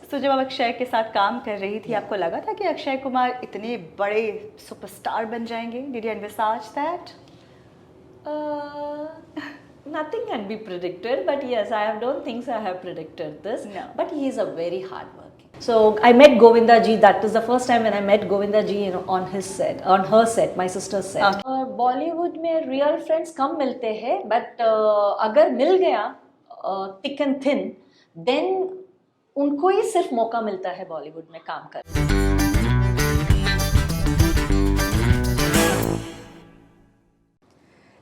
So, जब आप अक्षय के साथ काम कर रही थी, आपको लगा था कि अक्षय कुमार इतने बड़े सुपरस्टार बन जाएंगे? Did you envisage that? Uh, Nothing can be predicted, but yes, I don't think so I have predicted this. No. But he is a very hard working. So I met Govinda ji. That was the first time when I met Govinda ji, on his set, on her set, my sister's set. Bollywood में real friends कम मिलते हैं, but अगर मिल गया thick and thin, then उनको ही सिर्फ मौका मिलता है बॉलीवुड में काम करने.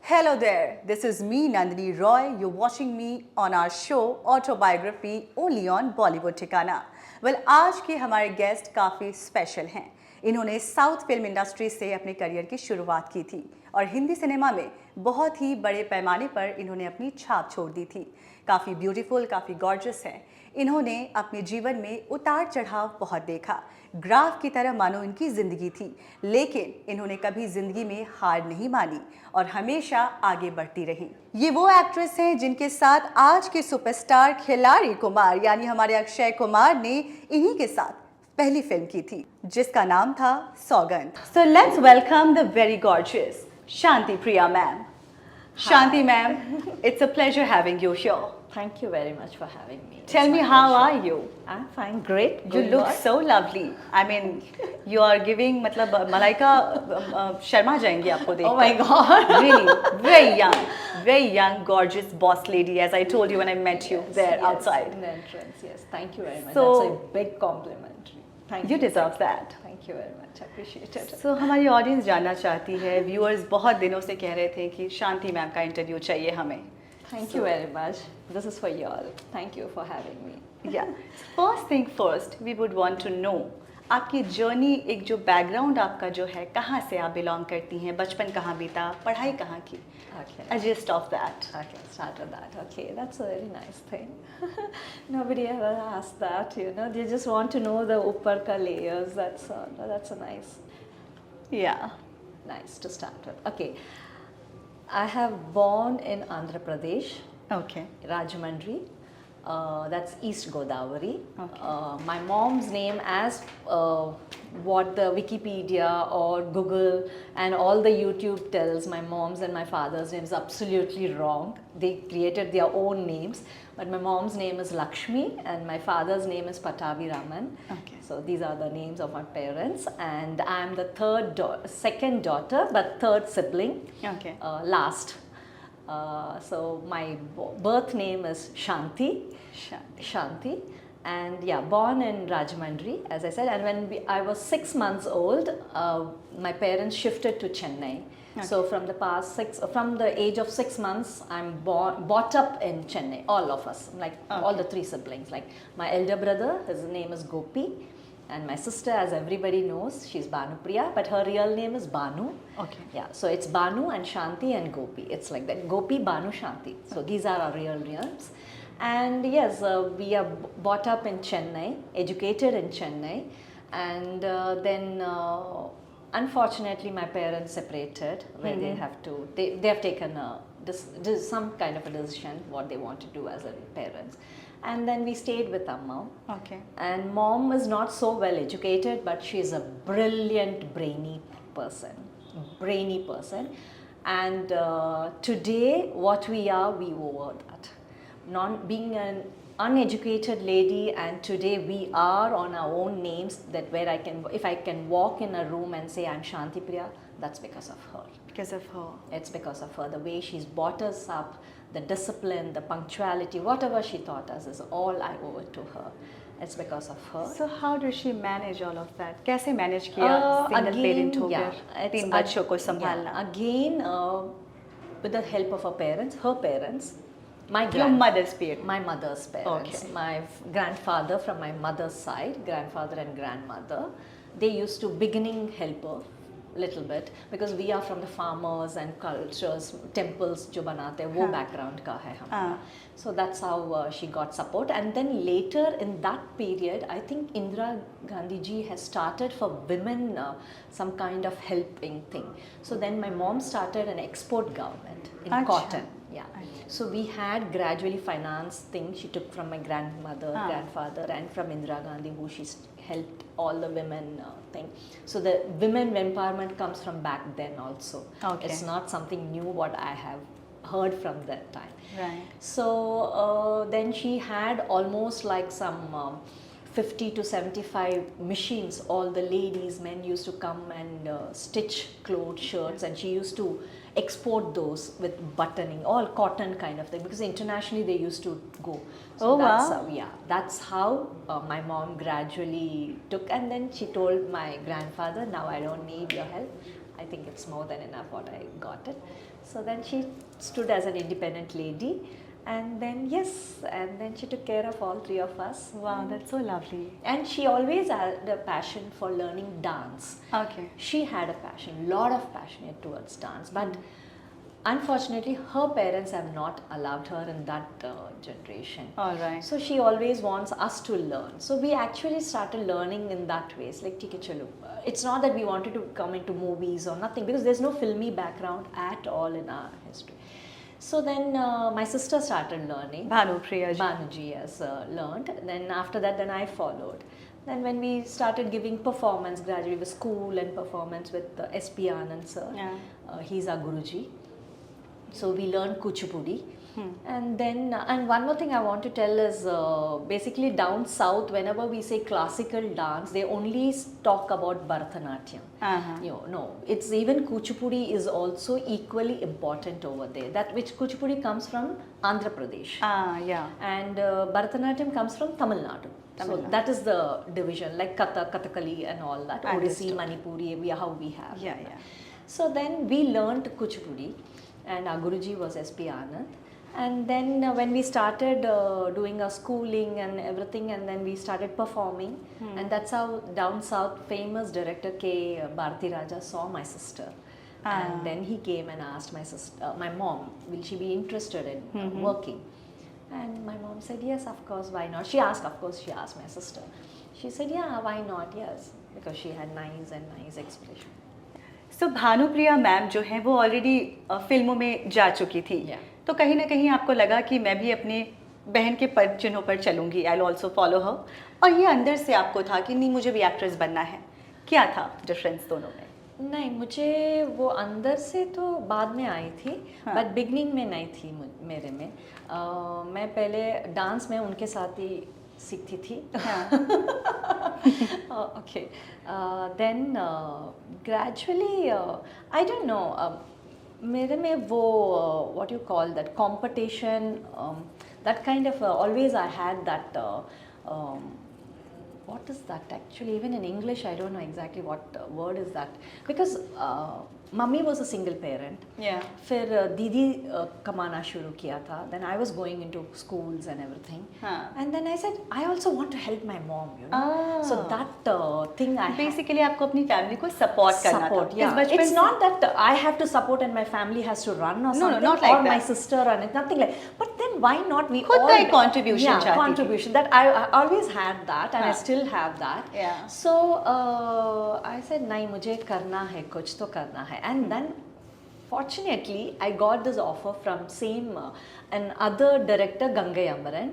Hello there, this is me Nandini Roy. You're watching me on our show Autobiography only on Bollywood Thikana. Well, आज के हमारे गेस्ट काफ़ी स्पेशल हैं. इन्होंने साउथ फिल्म इंडस्ट्री से अपने करियर की शुरुआत की थी और हिंदी सिनेमा में बहुत ही बड़े पैमाने पर इन्होंने अपनी छाप छोड़ दी थी. काफ़ी ब्यूटीफुल, काफ़ी गॉर्जियस हैं. इन्होंने अपने जीवन में उतार चढ़ाव बहुत देखा. ग्राफ की तरह मानो इनकी ज़िंदगी थी, लेकिन इन्होंने कभी ज़िंदगी में हार नहीं मानी और हमेशा आगे बढ़ती रही. ये वो एक्ट्रेस हैं जिनके साथ आज के सुपरस्टार खिलाड़ी कुमार यानी हमारे अक्षय कुमार ने इन्हीं के साथ पहली फिल्म की थी, जिसका नाम था Saugandh. So let's welcome the very gorgeous Shanti Priya ma'am. Shanti ma'am, it's a pleasure having you here. Thank you very much for having me. Tell me, how are you? I'm fine, great. You look so lovely. I mean, you are giving, मतलब मलाइका शर्मा जाएंगी आपको देखकर. Oh my God. Really, very young, gorgeous boss lady, as I told you when I met you there outside. In the entrance, yes. Thank you very much. So, that's a big compliment. Thank you. You deserve that. Thank you very much. I appreciate it. So, हमारी audience जानना चाहती है, viewers बहुत दिनों से कह रहे थे कि शांति मैम का इंटरव्यू चाहिए हमें. Thank you very much. This is for you all. Thank you for having me. Yeah. First thing first, we would want to know आपकी जर्नी, एक जो बैकग्राउंड आपका जो है, कहाँ से आप बिलोंग करती हैं, बचपन कहाँ बीता, पढ़ाई कहाँ की? Okay. A gist of that. Okay, start with that. Okay, that's a very nice thing. Nobody ever asked that, They just want to know the upper ka layers. That's a nice. Yeah. Nice to start with. Okay. I have born in Andhra Pradesh. Okay. Rajahmundry. That's East Godavari. Okay. My mom's name, as what the Wikipedia or Google and all the YouTube tells, my mom's and my father's name is absolutely wrong. They created their own names, but my mom's name is Lakshmi and my father's name is Patabi Raman. Okay. So these are the names of my parents, and I'm the second daughter, but third sibling. Okay. Last. So my birth name is Shanthi. Shanthi. And yeah, born in Rajahmundry, as I said. And when I was 6 months old, my parents shifted to Chennai. Okay. So from the age of 6 months, I'm brought up in Chennai. All of us, like all the three siblings. Like my elder brother, his name is Gopi. And my sister, as everybody knows, she's Banu Priya, but her real name is Banu. Okay. Yeah, so it's Banu and Shanti and Gopi. It's like that. Gopi, Banu, Shanti. So these are our real names. And yes, we are brought up in Chennai, educated in Chennai. And then unfortunately my parents separated, where they have taken some kind of a decision what they want to do as a parents. And then we stayed with our mom. Okay. And mom is not so well educated, but she is a brilliant, brainy person. And today, what we are, we owe that. Being an uneducated lady, and today we are on our own names. That if I can walk in a room and say I'm Shanthi Priya, that's because of her. Because of her. It's because of her. The way she's brought us up, the discipline, the punctuality, whatever she taught us is all I owe it to her. It's because of her. So how does she manage all of that? कैसे manage किया single parent होकर तीन बच्चों को संभालना? Again, with the help of her parents, your mother's parents. My mother's parents. Okay. My grandfather from my mother's side, grandfather and grandmother, they used to beginning help her little bit, because we are from the farmers and cultures, temples जो बनाते हैं वो background का है हमारा. So that's how she got support. And then later in that period, I think Indira Gandhi ji has started for women some kind of helping thing. So then my mom started an export government in cotton. Yeah. So we had gradually finance things she took from my grandmother, grandfather, and from Indira Gandhi, who helped all the women thing. So the women empowerment comes from back then also. Okay. It's not something new what I have heard from that time. Right. So then she had almost like some 50 to 75 machines. All the ladies, men used to come and stitch clothes, shirts, and she used to export those with buttoning, all cotton kind of thing, because internationally they used to go. So that's wow. how, that's how my mom gradually took, and then she told my grandfather, now I don't need your help. I think it's more than enough what I got it. So then she stood as an independent lady, and then and then she took care of all three of us. Wow, that's so lovely. And she always had a passion for learning dance. Okay. She had a passion, lot of passion towards dance, but unfortunately her parents have not allowed her in that generation. All right. So she always wants us to learn. So we actually started learning in that way. It's like, "Theek hai, chalo." It's not that we wanted to come into movies or nothing, because there's no filmy background at all in our history. So then my sister started learning. Bhanu Priya ji. Bhanuji has learned. Then after that, then I followed. Then when we started giving performance gradually with school and performance with S.P. Anand sir, he's our Guruji. So we learned Kuchipudi. And then, and one more thing I want to tell is basically down south, whenever we say classical dance, they only talk about Bharatanatyam. No, it's even Kuchipudi is also equally important over there. That which Kuchipudi comes from Andhra Pradesh. And Bharatanatyam comes from Tamil Nadu. So that is the division, like Kathakali and all that. Odissi, Manipuri, how we have. So then we learned Kuchipudi, and our Guruji was S.P. Anand. And then when we started doing our schooling and everything, and then we started performing, and that's how down south famous director K. Bharati Raja saw my sister. And then he came and asked my mom, will she be interested in working? And my mom said, yes, of course, why not? She asked my sister. She said, yeah, why not? Yes, because she had nice expression. So Bhanu Priya ma'am जो है वो already फिल्मों में जा चुकी थी, तो कहीं ना कहीं आपको लगा कि मैं भी अपने बहन के पद चिन्हों पर चलूंगी, I will also follow her, और ये अंदर से आपको था कि नहीं मुझे भी एक्ट्रेस बनना है? क्या था डिफरेंस दोनों में? नहीं, मुझे वो अंदर से तो बाद में आई थी, बट बिगनिंग में नहीं थी मेरे में. मैं पहले डांस में उनके साथ ही सीखती थी. Okay. Then gradually, I don't know, मेरे में वो what you call that competition, that kind of always I had that what is that actually, even in English I don't know exactly what word is that, because mummy was a single parent. फिर दीदी कमाना शुरू किया था. Then I was going into schools and everything. And then I said, I also want to help my mom, you know. So that thing I basically आपको अपनी family को support करना था. It's not that I have to support and my family has to run or something, not like or that. my sister or nothing like. But then why not we खुद all का एक contribution चाहती थी. contribution that I always had that, and I still have that. So I said नहीं, मुझे करना है, कुछ तो करना है. And then fortunately I got this offer from same another director, Gangai Amaran,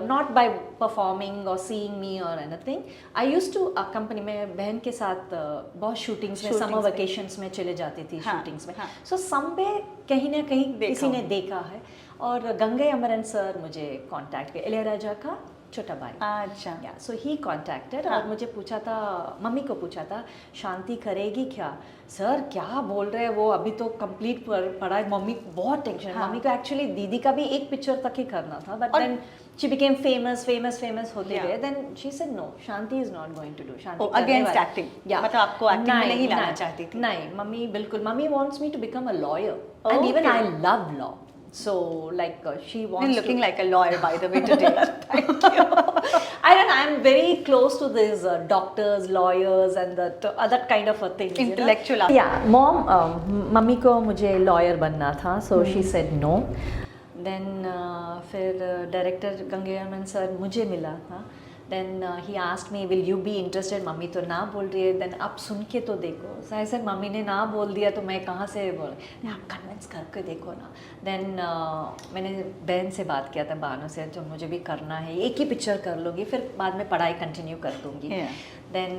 not by performing or seeing me or anything. I used to accompany, मैं बहन के साथ बहुत shootings में, summer vacations में चले जाती थी shootings में. So somewhere कहीं ना कहीं किसी ने देखा है, और गंगे अमरन सर मुझे कांटेक्ट किया, इளையराजा का छोटा भाई. अच्छा. सो ही कॉन्टैक्टेड और मुझे पूछा था, मम्मी को पूछा था, शांति करेगी क्या? सर क्या बोल रहे हैं, वो अभी तो कंप्लीट पढ़ा है. मम्मी बहुत टेंशन. मम्मी को एक्चुअली दीदी का भी एक पिक्चर तक ही करना था, but then she became famous होते गए. Then she said no, Shanti is not going to do. Shanti against acting, मतलब आपको एक्टिंग में नहीं लाना चाहती थी? नहीं, मम्मी बिल्कुल. Mummy wants me to become a lawyer, and even I love law. So like she wants. You're looking like a lawyer, by the way, today. Thank you. I'm very close to these doctors, lawyers, and that kind of a thing. Intellectual. You know? Yeah, mom, mummy को मुझे lawyer बनना था, so she said no. Then फिर director Gange अमन sir मुझे मिला था. Then he asked me, will you be interested? Mummy तो ना बोल रही है. Then आप सुन के तो देखो. So I said, मम्मी ने ना बोल दिया तो मैं कहाँ से बोल. आप कन्विंस करके देखो ना. Then मैंने बहन से बात किया था, बानो से, जो मुझे भी करना है, एक ही पिक्चर कर लूँगी, फिर बाद में पढ़ाई कंटिन्यू कर दूँगी. Then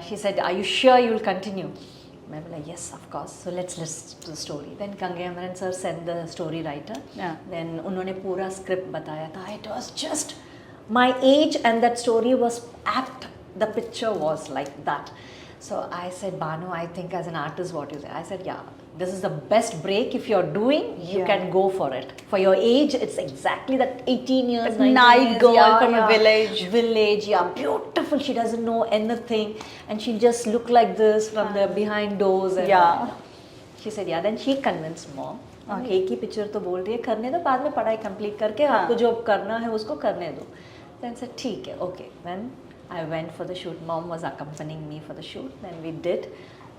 she said, are you sure you will continue? मैं बोला yes of course, so let's listen to the story. Then Gangayaamaran sir sent the story writer. Then उन्होंने पूरा script बताया था. It was just my age and that story was apt. The picture was like that. So I said, Banu, I think as an artist, what you say? I said, yeah, this is the best break. If you're doing, you can go for it. For your age, it's exactly that 18 years, 19 night years, girl from a village. Village, beautiful. She doesn't know anything, and she just look like this from the behind doors. And she said, yeah. Then she convinced mom. एक ही picture तो बोल रही है, करने दो, बाद में पढ़ाई कंप्लीट करके आपको जो करना है उसको करने दो. Then said, ठीक है, okay. Then I went for the shoot. Mom was accompanying me for the shoot. Then we did,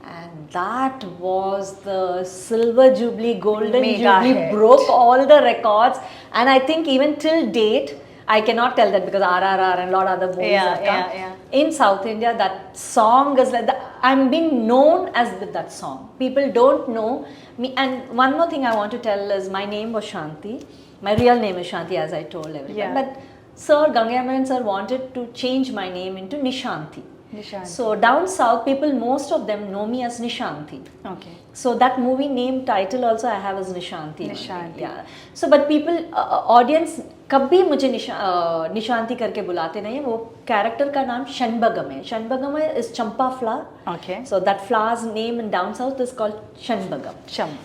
and that was the silver jubilee, golden jubilee, broke all the records. And I think even till date, I cannot tell that because RRR and a lot of other movies have come. In South India, that song is like I'm being known as with that song. People don't know me. And one more thing I want to tell is my name was Shanthi. My real name is Shanthi, as I told everyone. But Sir Gangayaamaran sir wanted to change my name into Nishanthi. So down south, people, most of them know me as Nishanthi. Okay. So that movie name title also I have as Nishanthi. Yeah. So but people, audience, कभी मुझे निशांति करके बुलाते नहीं है. वो character का नाम शनबगम है. शनबगम is champa flower. Okay. So that flower's name in down south is called Shanbagam.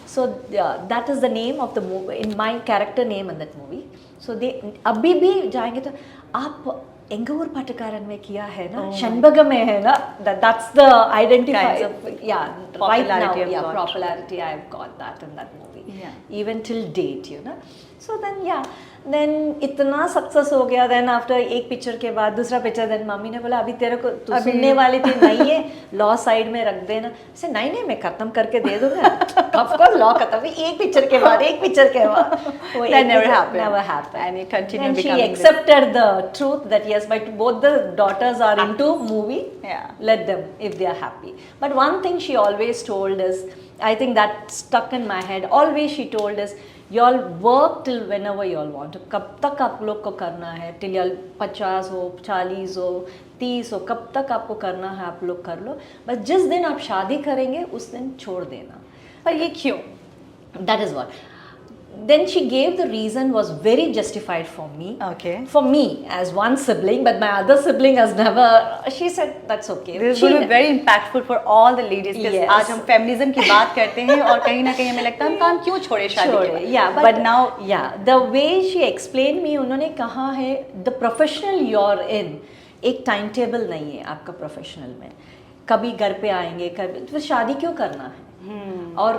So that is the name of the movie, in my character name in that movie. So they अभी भी जाएंगे तो आप एंगूर पटकारन में किया है ना, शनबगम में है ना. That's the identifier. Right now, popularity I have got that in that movie. Even till date, you know. So then इतना सक्सेस हो गया. Then after एक पिक्चर के बाद दूसरा पिक्चर, then मम्मी ने बोला अभी तेरे को तू सुनने वाली थी नहीं है, लॉ साइड में रख देना. से नहीं मैं खत्म करके दे दूंगा. Of course लॉ खत्म, एक पिक्चर के बाद that never happened. And he continued. And she accepted the truth that yes, but both the daughters are into movie. Let them if they are happy. But one thing she always told is, I think that stuck in my head. Always she told us, y'all work till whenever y'all want to. कब तक आप लोग को करना है, till y'all 50 हो, 40 हो, 30 हो, कब तक आपको करना है आप लोग कर लो. बस जिस दिन आप शादी करेंगे उस दिन छोड़ देना. पर ये क्यों? That is what. Then she gave the reason was very justified for me. Okay. For me as one sibling, but my other sibling has never. She said that's okay. This is going to be very impactful for all the ladies. Because आज हम feminism की बात करते हैं और कहीं ना कहीं हमें लगता है हम काम क्यों छोड़े शादी के बाद. Yeah, but now the way she explained me, उन्होंने कहा है the professional you're in, एक टाइम टेबल नहीं है आपका प्रोफेशनल में. कभी घर पे आएंगे, कभी तो शादी क्यों करना है. और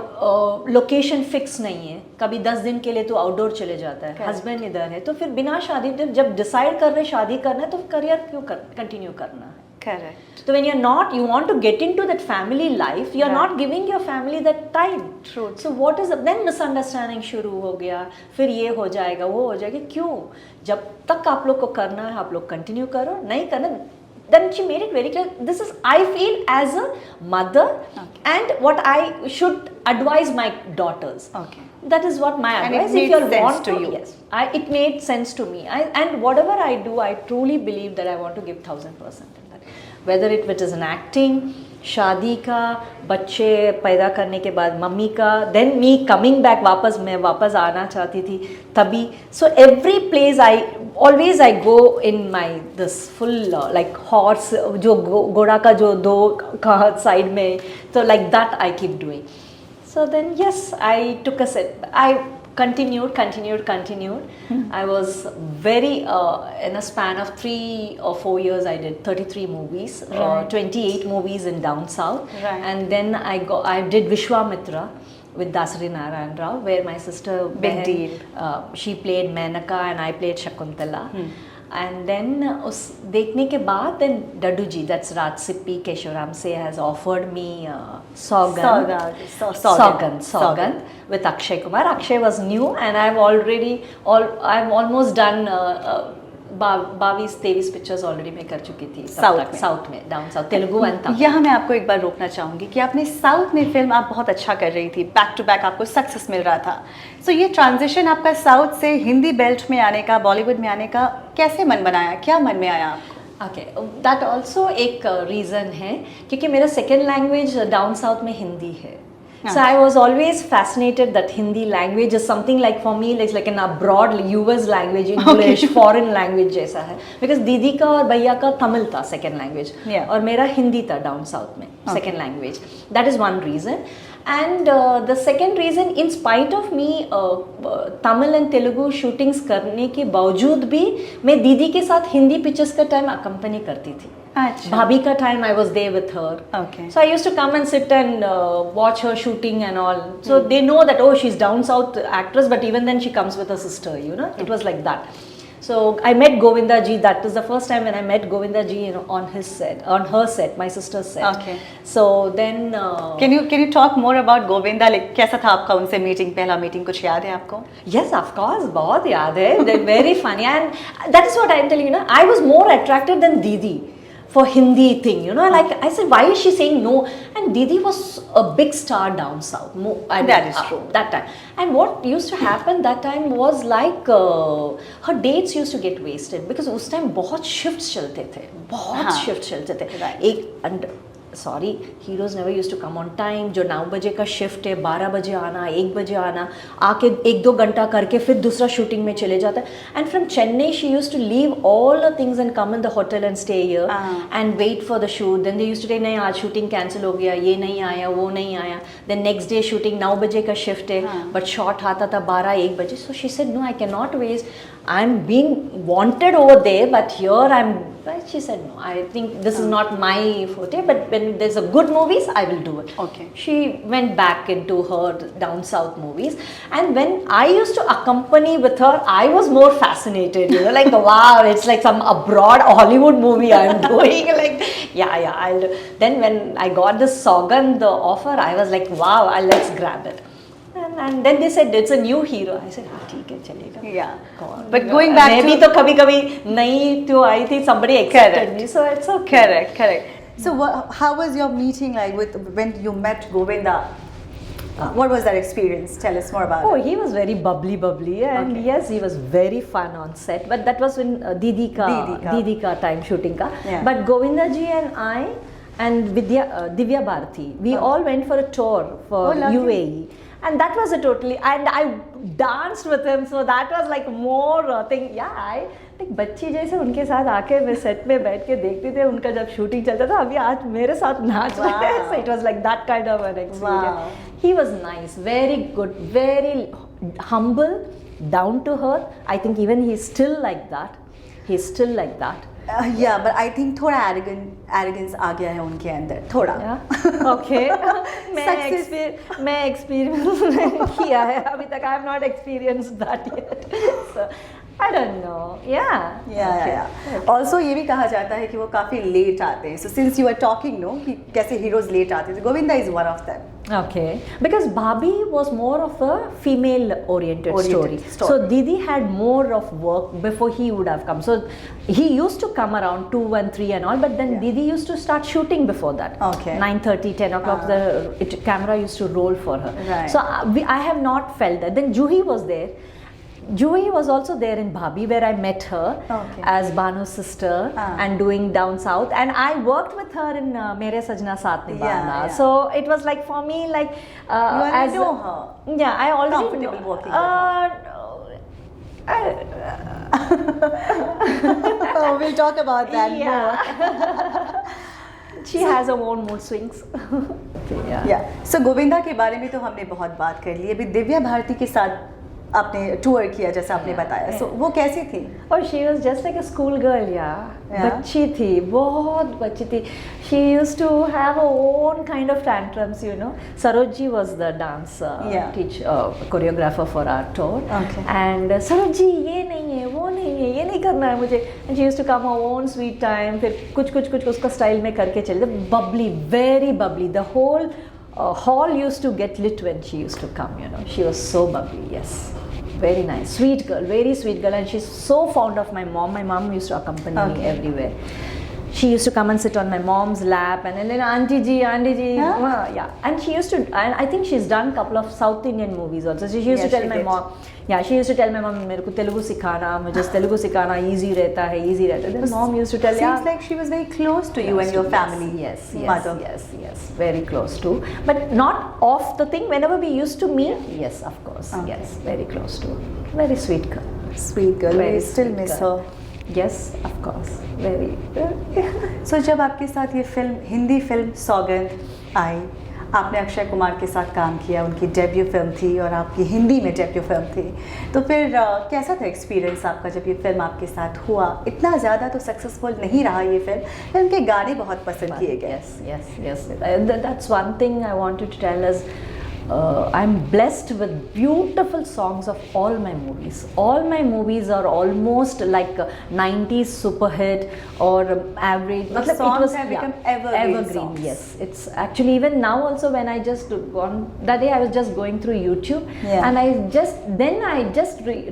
लोकेशन फिक्स नहीं है. कभी 10 दिन के लिए तो आउटडोर चले जाता है, हस्बैंड इधर है, तो फिर बिना शादी जब डिसाइड कर रहे शादी करना है तो करियर क्यों कंटिन्यू करना है. Correct. So when you're not, you want to get into that family life, you're not giving your family that time. True. So what is then misunderstanding शुरू हो गया, फिर ये हो जाएगा वो हो जाएगा. क्यों? जब तक आप लोग को करना है आप लोग कंटिन्यू करो, नहीं करना. Then she made it very clear. This is I feel as a mother, and what I should advise my daughters. Okay. That is what my advice. And it made sense to you. Yes, it made sense to me. And whatever I do, I truly believe that I want to give 1000% in that. Whether it is an acting, शादी का, बच्चे पैदा करने के बाद mummy का, then me coming back वापस, मैं वापस आना चाहती थी तभी. So every place always I go in my this full like horse, जो घोड़ा का जो दो साइड में, तो like that I keep doing. So then yes, I took a set. I continued. I was very in a span of 3 or 4 years I did 33 movies, 28 movies in down south, and then I did Vishwamitra with Dasari Narayan Rao, where my sister Big deal. She played Menaka and I played Shakuntala. And then उस देखने के बाद then Daddu ji, that's Raj Sippi Kesharam Se, has offered me Sogan with Akshay Kumar. Akshay was new and I've almost done 22-23 pictures already मैं कर चुकी थी south में, down south, Telugu and Tamil. यहाँ मैं आपको एक बार रोकना चाहूँगी कि आपने साउथ में फिल्म आप बहुत अच्छा कर रही थी, बैक टू बैक आपको सक्सेस मिल रहा था। सो ये ट्रांजिशन आपका साउथ से हिंदी बेल्ट में आने का, बॉलीवुड में आने का कैसे मन बनाया, क्या मन में आया आपको? ओके, दैट ऑल्सो एक रीज़न है क्योंकि मेरा सेकेंड लैंग्वेज डाउन साउथ में हिंदी है। So I was always fascinated that Hindi language is something like for me like an abroad US language, English, foreign language जैसा है। Because दीदी का और भैया का तमिल था second language, और मेरा हिंदी था down south में second language. That is one reason. And the second reason, in spite of me Tamil and Telugu shootings करने के बावजूद भी मैं दीदी के साथ हिंदी पिक्चर्स का टाइम अकम्पनी करती थी। अच्छा। भाभी का time I was there with her. Okay. So I used to come and sit and watch her shooting and all. So they know that oh she's down south actress, but even then she comes with her sister. You know, it was like that. So I met Govinda ji. That was the first time when I met Govinda ji, you know, on his set, on her set, my sister's set. Okay. So then. Can you talk more about Govinda? Like कैसा था आपका उनसे meeting, पहला meeting कुछ याद है आपको? Yes, of course, बहुत याद है. They're very funny, and that is what I'm telling you. I was more attracted than Didi for Hindi thing, you know. Like I said, why is she saying no? And Didi was a big star down south. That is true. That time. And what used to happen that time was like her dates used to get wasted because उस time बहुत shifts चलते थे, बहुत shifts चलते थे। एक sorry, heroes never use to come on time. जो 9 बजे का शिफ्ट है, 12 बजे आना, 1 बजे आना, आके 1-2 घंटा करके फिर दूसरा शूटिंग में चले जाता है। And from Chennai she use to leave all the things and come in the hotel and stay here and wait for the shoot. Then they use to take नहीं आज शूटिंग कैंसिल हो गया, ये नहीं आया, वो नहीं आया। देन नेक्स्ट डे शूटिंग 9 बजे का शिफ्ट है, बट शॉट आता था 12-1 बजे। So she said no, I can not waste, I am being wanted over there but here I am. She said no, I think this is not my forte, but when there's a good movies I will do it. Okay. She went back into her down south movies, and when I used to accompany with her I was more fascinated, you know, like wow, it's like some abroad Hollywood movie I'm doing. Like yeah I'll do. Then when I got this Saugand the offer, I was like wow, let's grab it. And then they said it's a new hero. I said हाँ ठीक है चलेगा. Yeah. But going back मैं भी तो कभी नई तो आई थी, somebody accepted me, so it's okay. Correct. So how was your meeting like with when you met Govinda? What was that experience? Tell us more about it. Oh, he was very bubbly, and yes, he was very fun on set. But that was when Didi ka time shooting ka. Yeah. But Govinda ji and I and Divya Bharati, we all went for a tour for UAE. And that was a totally, and I danced with him, so that was like more thing. Yeah, I like बच्ची जैसे उनके साथ आके मैं set में बैठ के देखते थे उनका जब शूटिंग चलता था, अभी आज मेरे साथ नाच रहे हैं. So it was like that kind of an experience. Wow. He was nice, very good, very humble, down to earth. I think even he's still like that. He's still like that. Yeah, but I think थोड़ा arrogance आ गया है उनके अंदर, थोड़ा. Yeah. Okay. मैं experience नहीं किया है अभी तक. I have not experienced that yet. So I don't know. Yeah. Also ये भी कहा जाता है कि वो काफी late आते हैं. So since you were talking, no, कि कैसे heroes late आते हैं, Govinda is one of them. Okay, because Bhabhi was more of a female-oriented story. So Didi had more of work before he would have come. So he used to come around 2 and 3 and all, but then Didi used to start shooting before that. Okay. 9:30, 10 o'clock, the camera used to roll for her. Right. So I have not felt that. Then Juhi was there. Juhi was also there in Bhabhi, where I met her as Banu's sister and doing down south, and I worked with her in Mere Sajna Saath Nibhana. Yeah. So it was like for me like you already know her. Yeah, I already comfortable working with her. We'll talk about that more. She has her own mood swings. Yeah. So Govinda के बारे में तो हमने बहुत बात कर ली. अभी दिव्या भारती के साथ आपने टूर किया जैसा आपने बताया. So वो कैसी थी? और she was just like a school girl, बच्ची थी, बहुत बच्ची थी. She used to have her own kind of tantrums, you know. Saroj ji was the dance choreographer for our tour. Okay. And Saroj ji ये नहीं है, वो नहीं है, ये नहीं करना है मुझे. And she used to come her own sweet time. फिर कुछ उसका स्टाइल में करके चले. Bubbly, very bubbly. The whole hall used to get lit when she used to come, you know. She was so bubbly, yes. very nice, sweet girl, very sweet girl, and she's so fond of my mom. My mom used to accompany me everywhere. She used to come and sit on my mom's lap and then auntie ji, yeah. And she used to, and I think she's done a couple of South Indian movies also. So she used to tell my mom, she used to tell my mom, मेरे को तेलुगु सिखाना, मुझे तेलुगु सिखाना easy रहता है. Then mom used to tell, seems like she was very close to you and your family. Yes, mother. Yes, very close to. But not off the thing. Whenever we used to meet, yes, of course, yes, very close to. Very sweet girl. Sweet girl. We still miss her. Yes, of course, very. So जब आपके साथ ये film, Hindi film सौगंध आई, आपने अक्षय कुमार के साथ काम किया, उनकी डेब्यू फिल्म थी और आपकी हिंदी में डेब्यू फिल्म थी, तो फिर कैसा था एक्सपीरियंस आपका जब ये फिल्म आपके साथ हुआ? इतना ज़्यादा तो सक्सेसफुल नहीं रहा ये फिल्म, उनके गाने बहुत पसंद किए गए. Yes. That's one thing I wanted to tell us. I'm blessed with beautiful songs of all my movies. All my movies are almost like 90s super hit or average. The songs have become evergreen songs. Yes, it's actually even now also when I just that day I was just going through YouTube and I just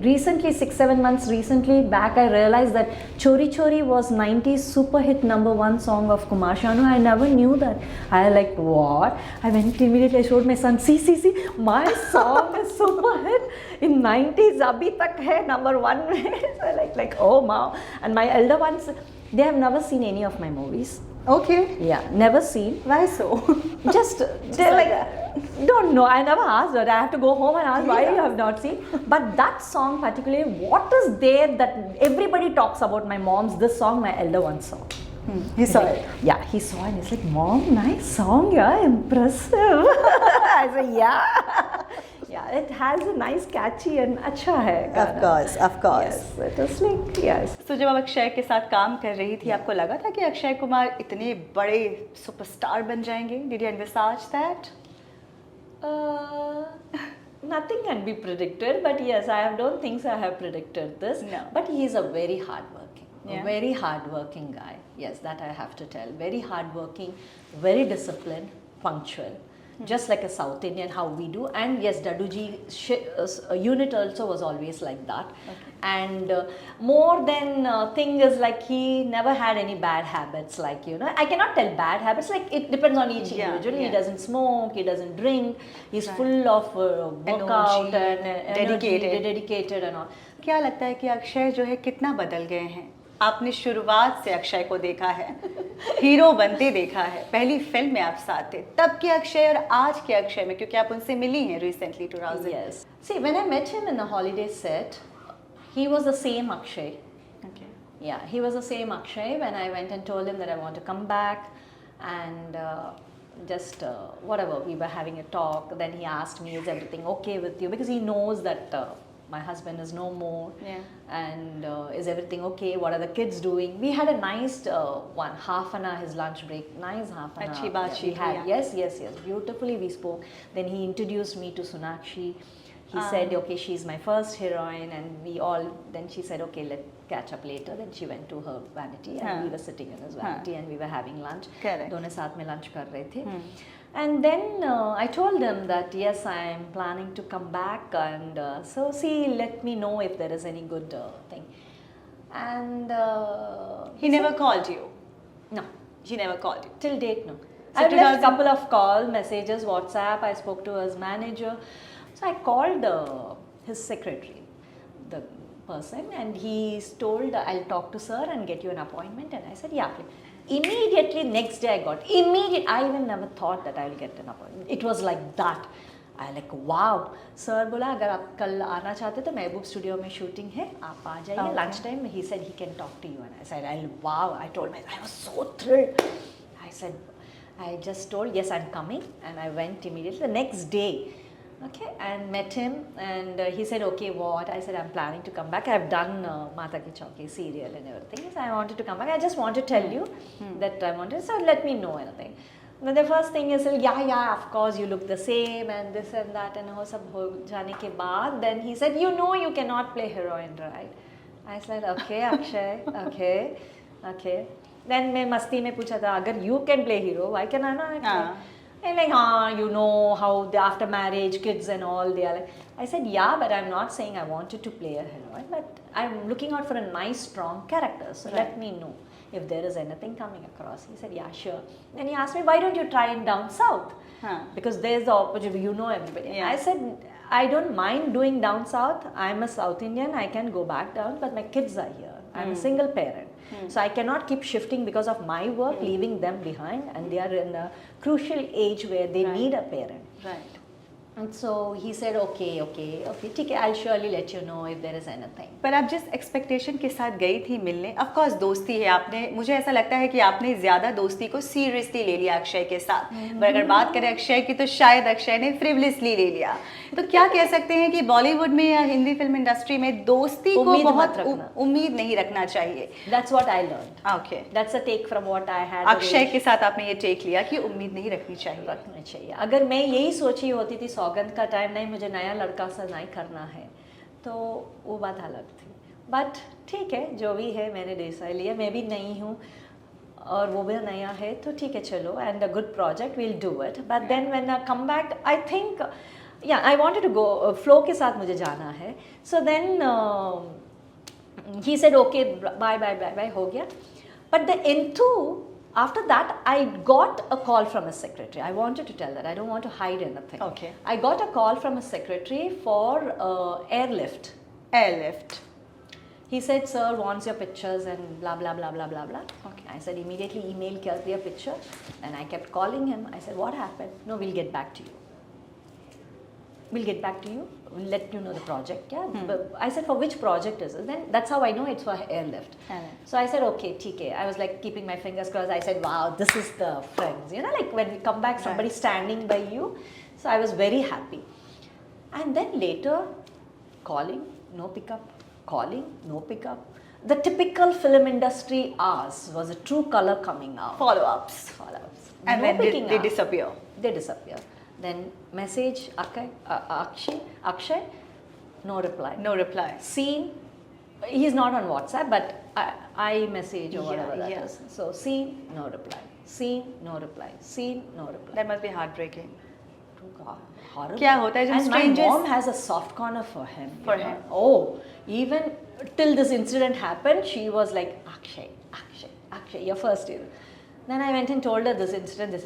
recently 6-7 months recently back I realized that Chori Chori was 90s super hit #1 song of Kumar Sanu. I never knew that. I like what? I went immediately, I showed my son, see, my song is super hit in 90s, abhi tak hai #1 so like oh wow. And my elder ones, they have never seen any of my movies. Okay. Yeah, never seen. Why so? Just they're like don't know. I never asked her. I have to go home and ask why you have not seen. But that song particularly, what is there that everybody talks about my mom's, this song my elder one saw. He saw it. Yeah, he saw and he's like, Mom, nice song, yeah, impressive. I said, yeah, it has a nice catchy and अच्छा है. Of course. Yes, it is like, yes. So जब आप अक्षय के साथ काम कर रही थी, आपको लगा था कि अक्षय कुमार इतने बड़े सुपरस्टार बन जाएंगे? Did you envisage that? Nothing can be predicted, but yes, I don't think so I have predicted this. No. But he is a very hardworking, a very hardworking guy. Yes, that I have to tell. Very hardworking, very disciplined, punctual. Just like a South Indian, how we do. And yes, Daduji unit also was always like that. Okay. And more than thing is like he never had any bad habits, like, you know, I cannot tell bad habits, like it depends on each individual. He doesn't smoke, he doesn't drink, he's full of workout and dedicated and all. क्या लगता है कि अक्षय जो है कितना बदल गए हैं? आपने शुरुआत से अक्षय को देखा है, हीरो बनते देखा है, पहली फिल्म में आप साथ थे, तब के अक्षय और आज के अक्षय में, क्योंकि आप उनसे मिली हैं recently 2000. Yes. See, when I met him in a holiday set, he was the same Akshay. Okay. Yeah, he was the same Akshay. When I went and told him that I want to come back and just whatever, we were having a talk, then he asked me, is everything okay with you? Because he knows that my husband is no more, and is everything okay? What are the kids doing? We had a nice half an hour, his lunch break, nice half an hour. We had, yes, beautifully we spoke. Then he introduced me to Sonakshi. He said, okay, she's my first heroine, and then she said, okay, let's catch up later. Then she went to her vanity and we were sitting in his vanity and we were having lunch. Correct. दोनों साथ में lunch कर रहे थे. And then I told him that yes, I am planning to come back, and so let me know if there is any good thing. And he never called you? No. He never called you? Till date, no. So I've left a couple of calls, messages, WhatsApp. I spoke to his manager. So I called his secretary, the person, and he told, I'll talk to sir and get you an appointment. And I said, yeah, please. Immediately next day I even never thought that I will get an appointment. It was like that. I like, wow. Sir बोला अगर आप कल आना चाहते तो महबूब studio में shooting है, आप आ जाइए lunch time. He said he can talk to you, and I said, wow. I told myself, I was so thrilled. I said, I just told, yes, I'm coming, and I went immediately the next day. Okay, and met him, and he said, okay, what? I said, I'm planning to come back. I've done Mata Ki Chauki serial and everything. So I wanted to come back. I just want to tell you that I wanted, so let me know anything. But the first thing is, yeah, of course, you look the same and this and that and ho sab ho jane ke baad, then he said, you know you cannot play heroine, right? I said, okay, Akshay, okay. Then मैं मस्ती में पूछा था, अगर you can play hero, why can I not? And like, you know how the after marriage, kids and all, they are like. I said, yeah, but I'm not saying I wanted to play a heroine, but I'm looking out for a nice, strong character. So let me know if there is anything coming across. He said, yeah, sure. Then he asked me, why don't you try it down south? Because there's the opportunity, you know everybody. Yeah. I said, I don't mind doing down south. I'm a South Indian, I can go back down, but my kids are here. I'm a single parent. So I cannot keep shifting because of my work, leaving them behind, and they are in a crucial age where they need a parent. Right. And so he said, okay, ठीक है, I'll surely let you know if there is anything. पर आप जिस expectation के साथ गई थी मिलने, ऑफ कोर्स दोस्ती है, आपने, मुझे ऐसा लगता है कि आपने ज़्यादा दोस्ती को सीरियसली ले लिया अक्षय के साथ। पर अगर बात करें अक्षय की, तो शायद अक्षय ने फ्रिवलेसली ले लिया। तो क्या कह सकते हैं कि बॉलीवुड में या हिंदी फिल्म इंडस्ट्री में दोस्ती को बहुत उम्मीद नहीं रखना चाहिए? That's what I learned. Okay. That's a take from what I had. Akshay के साथ आपने ये टेक लिया कि उम्मीद नहीं रखनी चाहिए। रखना चाहिए। अगर मैं यही सोची होती थी सौगंध का टाइम, नहीं मुझे नया लड़का सा नहीं करना है, तो वो बात अलग थी। बट ठीक है, जो भी है मैंने डिसाइड लिया, मैं भी नई हूँ और वो भी नया है, तो ठीक है चलो, and a good project, we'll do it. But then when I come back, I think या I wanted to go flow के साथ, मुझे जाना है। So then he said okay, bye bye bye bye, हो गया। But the into after that, I got a call from a secretary. I wanted to tell that. I don't want to hide anything. Okay. I got a call from a secretary for airlift. Airlift. He said, sir wants your pictures and blah, blah, blah, blah, blah, blah. Okay. I said, immediately email kar diya picture. And I kept calling him. I said, what happened? No, we'll get back to you. We'll get back to you. We'll let you know the project. Yeah. But I said, for which project is it? Then that's how I know it's for airlift. So I said, okay, TK. I was like keeping my fingers crossed. I said, wow, this is the friends. You know, like when we come back, somebody standing by you. So I was very happy. And then later, calling, no pickup. Calling, no pickup. The typical film industry hours was a true color coming out. Follow-ups. And no then they disappear. They disappear. Then message, Akshay, no reply. No reply. Scene, he's not on WhatsApp, but I message or whatever that is. So scene, no reply. Scene, no reply. Scene, no reply. That must be heartbreaking. Horrible. क्या होता है जब And strangers... my mom has a soft corner for him. For him. Oh, even till this incident happened, she was like, Akshay, your first year. Then I went and told her this incident,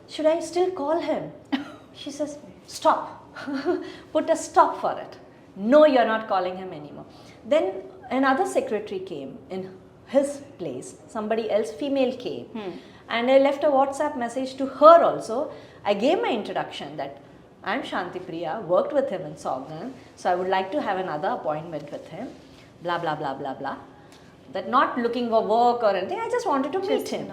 should I still call him? She says, stop. Put a stop for it. No, you're not calling him anymore. Then another secretary came in his place. Somebody else, female came. And I left a WhatsApp message to her also. I gave my introduction that I'm Shanthi Priya, worked with him in Sognan. So I would like to have another appointment with him. Blah, blah, blah, blah, blah. That not looking for work or anything. I just wanted to meet him.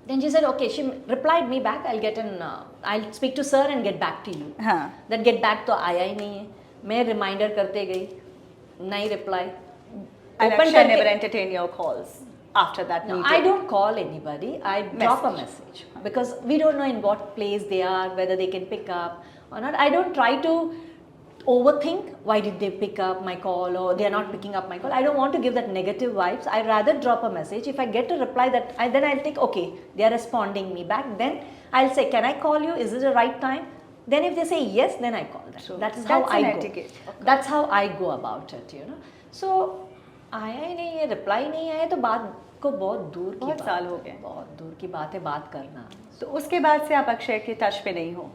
Then she said, okay, she replied me back, I'll speak to sir and get back to you. That get back to आया ही नहीं है. मैं reminder करते गई, नहीं reply. And Akshay never entertain your calls after that meeting? I don't call anybody, I drop a message. Because we don't know in what place they are, whether they can pick up or not. I don't try to overthink why did they pick up my call or they are not picking up my call. I don't want to give that negative vibes. I rather drop a message. If I get a reply that then I'll think, okay, they are responding me back. Then I'll say, can I call you? Is it the right time? Then if they say yes, then I call them. So that's how I go. Okay. That's how I go about it, you know. So आया ही नहीं है, reply नहीं आया, तो बात को बहुत दूर की बहुत साल हो गए, बहुत दूर की बात है बात करना. तो उसके बाद से आप अक्षय के टच पे नहीं हो?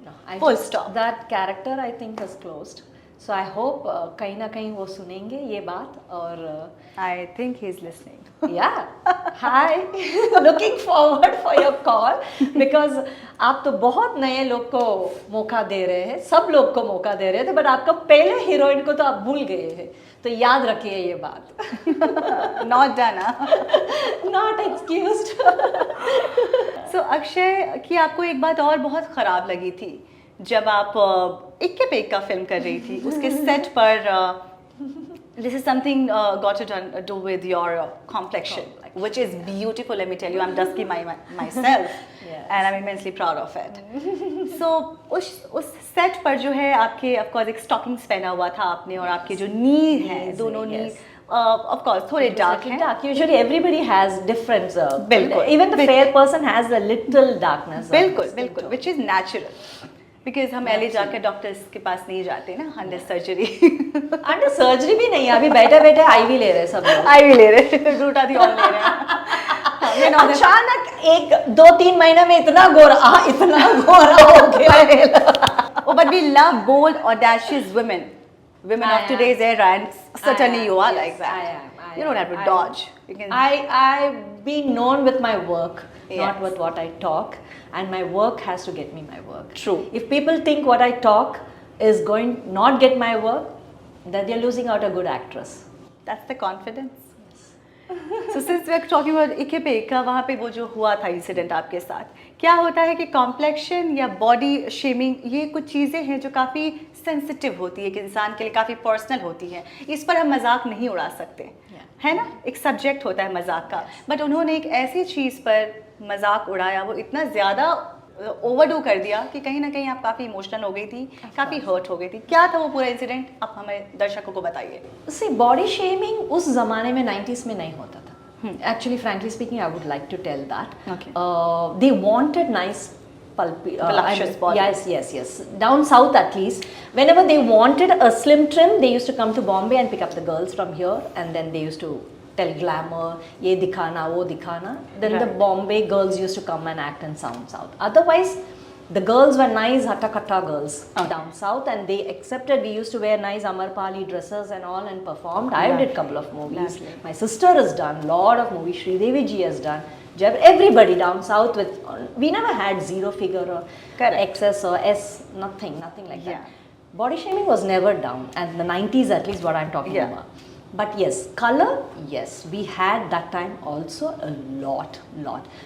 No, full stop. That character I think is closed. So I hope कहीं ना कहीं वो सुनेंगे ये बात और I think he's listening. Yeah. Hi. Looking forward for your call because आप तो बहुत नए लोग को मौका दे रहे हैं, सब लोग को मौका दे रहे थे, बट आपका पहले हीरोइन को तो आप भूल गए हैं, तो याद रखिए ये बात. Not done. Not excused. So Akshay की आपको एक बात और बहुत ख़राब लगी थी जब आप इक्के पे इक्का फिल्म कर रही थी, उसके सेट पर this is something got to do with your complexion, which is beautiful. Let me tell you, I'm dusky myself, yes. And I'm immensely proud of it. So उस सेट पर जो है आपके of course एक stockings पहना हुआ था आपने और आपके जो नी है दोनों नी ऑफ कोर्स थोड़े डार्क हैं। Dark. Usually everybody has different. बिल्कुल। Even the fair person has a little darkness. बिल्कुल बिल्कुल, विच इज नेचुरल, बिकॉज हम पहले जाकर डॉक्टर्स के पास नहीं जाते ना अंडर सर्जरी। अंडर सर्जरी भी नहीं, अभी बैठे बैठे आईवी ले रहे सब लोग। आईवी ले रहे, ग्लूटाथियोन ले रहे हैं। अचानक 1-2-3 महीने में इतना गोरा हो गया। Oh, but we love bold, audacious women. Women of today's era, and certainly you are like that. You don't have to dodge. You can. I've been known with my work, Yes. not with what I talk, and my work has to get me my work. True. If people think what I talk is going not get my work, then they're losing out a good actress. That's the confidence. So since we are talking about इके पे इका, वहाँ पे वो जो हुआ था incident आपके साथ, क्या होता है कि कॉम्प्लेक्शन या बॉडी शेमिंग ये कुछ चीज़ें हैं जो काफ़ी सेंसिटिव होती है, कि इंसान के लिए काफ़ी पर्सनल होती हैं, इस पर हम मजाक नहीं उड़ा सकते, है ना, एक सब्जेक्ट होता है मजाक का। बट उन्होंने एक ऐसी चीज़ पर मजाक उड़ाया, वो इतना ज़्यादा ओवरडू कर दिया कि कहीं ना कहीं आप काफ़ी इमोशनल हो गई थी, काफ़ी हर्ट हो गई थी। क्या था वो पूरा इंसिडेंट, आप हमें दर्शकों को बताइए। See, body shaming उस ज़माने में 90s में नहीं होता था. Actually, frankly speaking, I would like to tell that. Okay. They wanted nice voluptuous body. Yes. Down south at least, whenever they wanted a slim trim, they used to come to Bombay and pick up the girls from here, and then they used to tell glamour, ye dikhana, wo dikhana. Then the Bombay girls used to come and act in south. Otherwise, the girls were nice hatta girls down south, and they accepted. We used to wear nice Amarpali dresses and all, and performed. I did couple of movies. My sister has done lot of movies. Sri Devi ji has done. Everybody down south with, we never had zero figure or XS or S, nothing like that. Body shaming was never down, and the 90s at least what I'm talking about. But yes, color, yes, we had that time also a lot,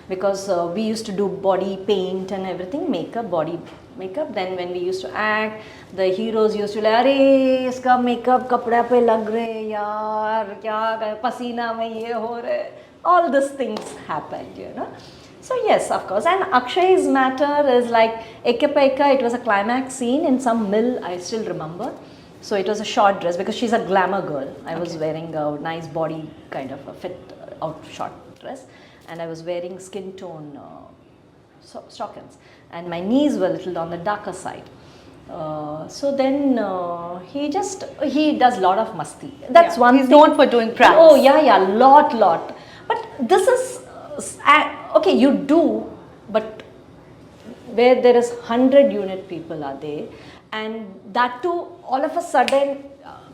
because we used to do body paint and everything, body makeup. Then when we used to act, the heroes used to like, अरे इसका makeup कपड़े पे लग रहे यार, क्या पसीना में ये हो रहे, all these things happened, you know. So yes, of course. And Akshay's matter is like Eka Peka, it was a climax scene in some mill, I still remember. So it was a short dress because she's a glamour girl. I was wearing a nice body kind of a fit out short dress, and I was wearing skin tone stockings, and my knees were a little on the darker side. So then he does lot of masti. That's one He's thing. known for doing pranks. Oh yeah, lot. But this is okay. You do, but where there is 100 unit people are there. And that too, all of a sudden,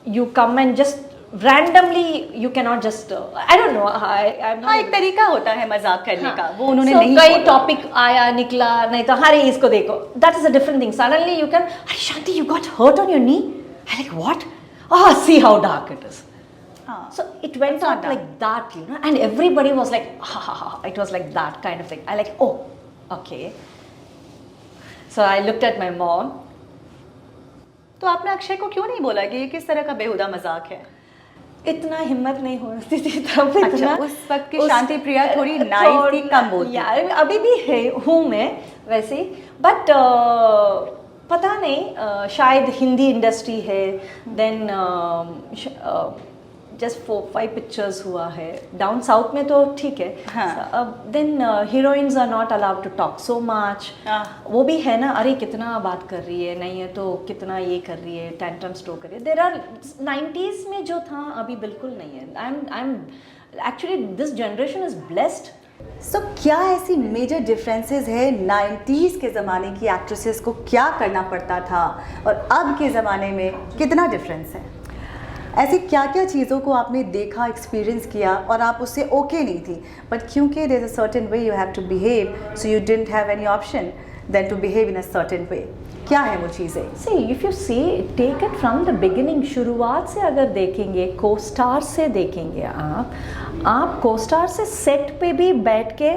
you come and just randomly, you cannot just, I don't know, I'm not. हाँ, एक तरीका होता है मजाक करने का, वो उन्होंने So, नहीं कई टॉपिक आया निकला, नहीं तो हरे इसको देखो. That is a different thing. Suddenly you can, hey Shanti, you got hurt on your knee? I'm like, what? Oh, see how dark it is. So it went on like that, you know, and everybody was like, ha. It was like that kind of thing. I like, oh, okay. So I looked at my mom. तो आपने अक्षय को क्यों नहीं बोला कि ये किस तरह का बेहुदा मजाक है? इतना हिम्मत नहीं होती थी तब इतना। अच्छा, उस वक्त की शांति प्रिया थोड़ी नाइस थी, कम बोलती। यार अभी भी हूँ मैं वैसे, बट पता नहीं, शायद हिंदी इंडस्ट्री है, देन जस्ट 4-5 पिक्चर्स हुआ है, डाउन साउथ में तो ठीक है। Then heroines are not allowed to talk so much, वो भी है ना, अरे कितना बात कर रही है, नहीं है तो कितना ये कर रही है, टेंट्रम्स थ्रो कर रही है। देयर आर 90s में जो था अभी बिल्कुल नहीं है। I am actually this generation is blessed. So क्या ऐसी मेजर डिफरेंसेस है 90s के ज़माने की एक्ट्रेसेस को क्या करना पड़ता था और अब के ज़माने में कितना डिफरेंस है? ऐसी क्या क्या चीज़ों को आपने देखा, एक्सपीरियंस किया और आप उससे ओके नहीं थी, बट क्योंकि there is a certain way you have to behave, so you didn't have any option then to behave in a certain way? क्या है वो चीज़ें? See if you see take it from the beginning, शुरुआत से अगर देखेंगे, को star से देखेंगे, आप को स्टार से सेट पे भी बैठ के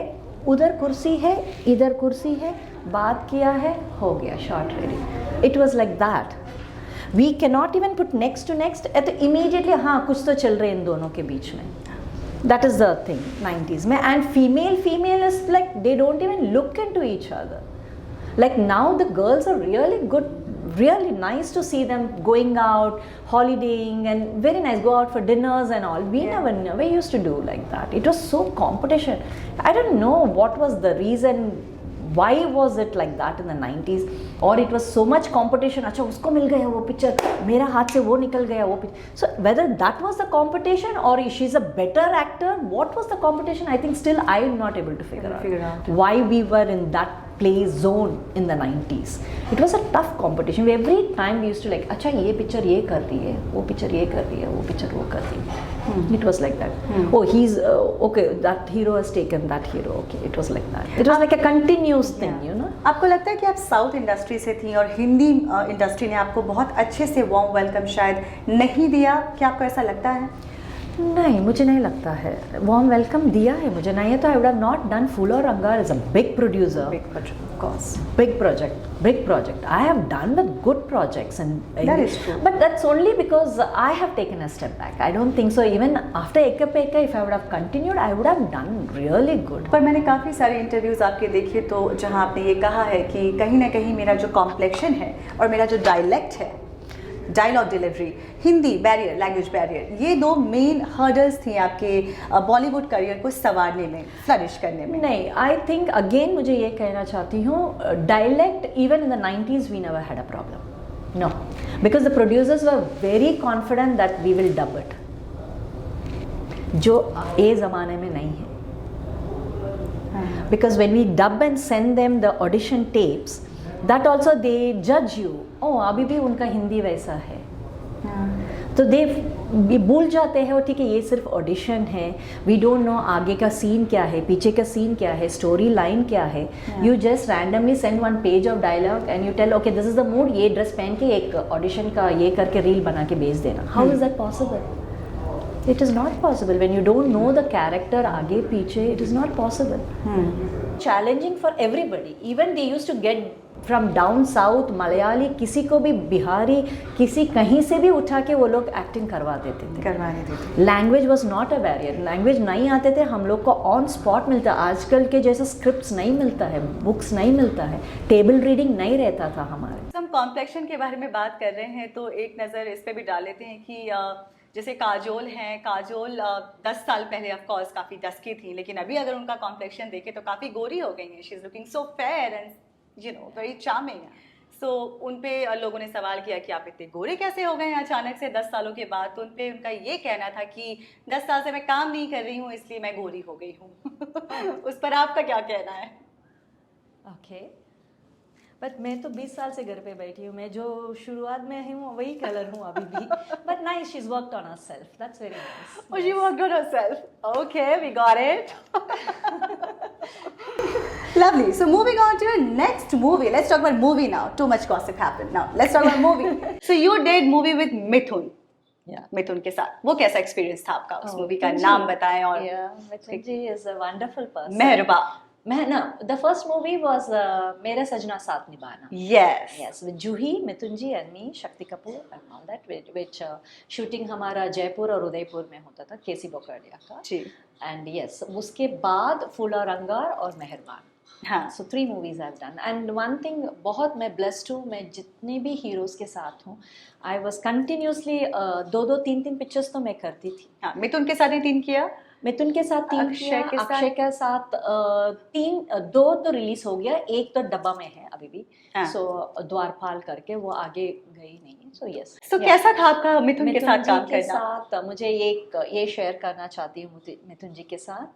उधर कुर्सी है, इधर कुर्सी है, बात किया है, हो गया, shot ready. It was like that. We cannot even put next to next at immediately, हाँ कुछ तो चल रहे इन दोनों के बीच में। That is the thing 90s में। And female is like they don't even look into each other. Like now the girls are really good, really nice to see them going out, holidaying, and very nice, go out for dinners and all. We never used to do like that. It was so competition. I don't know what was the reason, why was it like that in the 90s, or it was so much competition. अच्छा उसको मिल गया वो picture, मेरा हाथ से वो निकल गया वो picture. So whether that was the competition or she's a better actor, what was the competition? I think still I am not able to figure out why we were in that play zone in the 90s. It was a tough competition. Every time we used to like, अच्छा ये picture ये कर रही है, वो picture ये कर रही है, वो पिक्चर वो कर रही है. It was like that. Oh, he's okay, that hero has taken that hero. Okay, it was like that. It was like a continuous thing, you know. आपको लगता है कि आप साउथ इंडस्ट्री से थी और हिंदी इंडस्ट्री ने आपको बहुत अच्छे से वार्म वेलकम शायद नहीं दिया, क्या आपको ऐसा लगता है? नहीं, मुझे नहीं लगता है वार्म वेलकम दिया है मुझे. नहीं है तो I would have not done. Phool Aur Angaar is a big producer, big project, of course, big project. I have done with good projects, and that is true, but that's only because I have taken a step back. I don't think so even after Ekka Pekka, if I would have continued, I would have done really good. पर मैंने काफ़ी सारे interviews आपके देखे तो जहाँ आपने ये कहा है कि कहीं ना कहीं मेरा जो कॉम्प्लेक्शन है और मेरा जो डायलेक्ट है, dialogue delivery, Hindi barrier, language barrier, ये दो मेन हर्डल्स थी आपके बॉलीवुड करियर को संवारने में, फ्लरिश करने में. नहीं, आई थिंक अगेन मुझे ये कहना चाहती हूँ, dialect even in the 90s we never had a problem. No, because the producers were very confident that we will dub it, जो ये ज़माने में नहीं है. Because when we dub and send them the audition tapes, that also they जज you. ओ अभी भी उनका हिंदी वैसा है, तो दे भूल जाते हैं. ठीक है, ये सिर्फ ऑडिशन है, वी डोंट नो आगे का सीन क्या है, पीछे का सीन क्या है, स्टोरी लाइन क्या है. You just randomly send one page of dialogue and you tell okay this is the mood, ये ड्रेस पहन के एक ऑडिशन का ये करके रील बना के भेज देना. How is that possible? It is not possible when you don't know the character आगे पीछे. It is not possible. Challenging for everybody. Even they used to get from down south, Malayali, किसी को भी, बिहारी, किसी कहीं से भी उठा के वो लोग एक्टिंग करवा देते थे. Language was not a barrier. Language नहीं आते थे, हम लोग को ऑन स्पॉट मिलता. आजकल के जैसे स्क्रिप्ट्स नहीं मिलता है, बुक्स नहीं मिलता है, टेबल रीडिंग नहीं रहता था हमारे. हम कॉम्प्लेक्शन के बारे में बात कर रहे हैं तो एक नज़र इस पे भी डाल लेते हैं कि जैसे काजोल हैं, काजोल 10 साल पहले ऑफ कोर्स काफ़ी डस्की थी, लेकिन अभी अगर उनका कॉम्प्लेक्शन देखें तो काफ़ी गोरी हो गई हैं. She is looking so fair and you know very charming. So उन पे लोगों ने सवाल किया कि आप इतने गोरे कैसे हो गए हैं अचानक से 10 सालों के बाद. तो उन पे उनका ये कहना था कि 10 साल से मैं काम नहीं कर रही हूँ इसलिए मैं गोरी हो गई हूँ. उस पर आपका क्या कहना है? ओके, बट मैं तो 20 साल से घर पे बैठी हूँ. मैं जो शुरुआत में हूँ वही कलर हूँ अभी भी. But nice, she is worked on herself. That's very nice. Oh, she worked on herself. Okay, we got it. Lovely. So moving on to your next movie. Let's talk about movie now. Too much gossip happened. Now let's talk about movie. So you did movie with Mithun. Yeah. मिथुन के साथ. वो कैसा experience था आपका? उस movie का नाम बताएं. और Mithun ji is a wonderful person. मेहरबा. The first movie was मेरा सजना साथ निभाना. Yes, with Juhi, Mithun ji and me, Shakti Kapoor and all that. Which shooting हमारा जयपुर और उदयपुर में होता था, केसी बोकरडिया का. जी. And yes, उसके बाद फूल और अंगार और मेहरबान. हाँ. So 3 movies I've done. And one thing, बहुत मैं blessed हूँ. मैं जितने भी heroes के साथ हूँ, I was continuously 2-3 pictures तो मैं करती थी. हाँ, मिथुन के साथ ही 3 किया. मिथुन के साथ 3 किया, अक्षय के साथ 2 तो रिलीज हो गया, एक तो डब्बा में है अभी भी. सो द्वारपाल करके वो आगे गई नहीं. So yes. सो कैसा था आपका मिथुन के साथ काम करना? साथ मुझे ये शेयर करना चाहती हूँ मिथुन जी के साथ.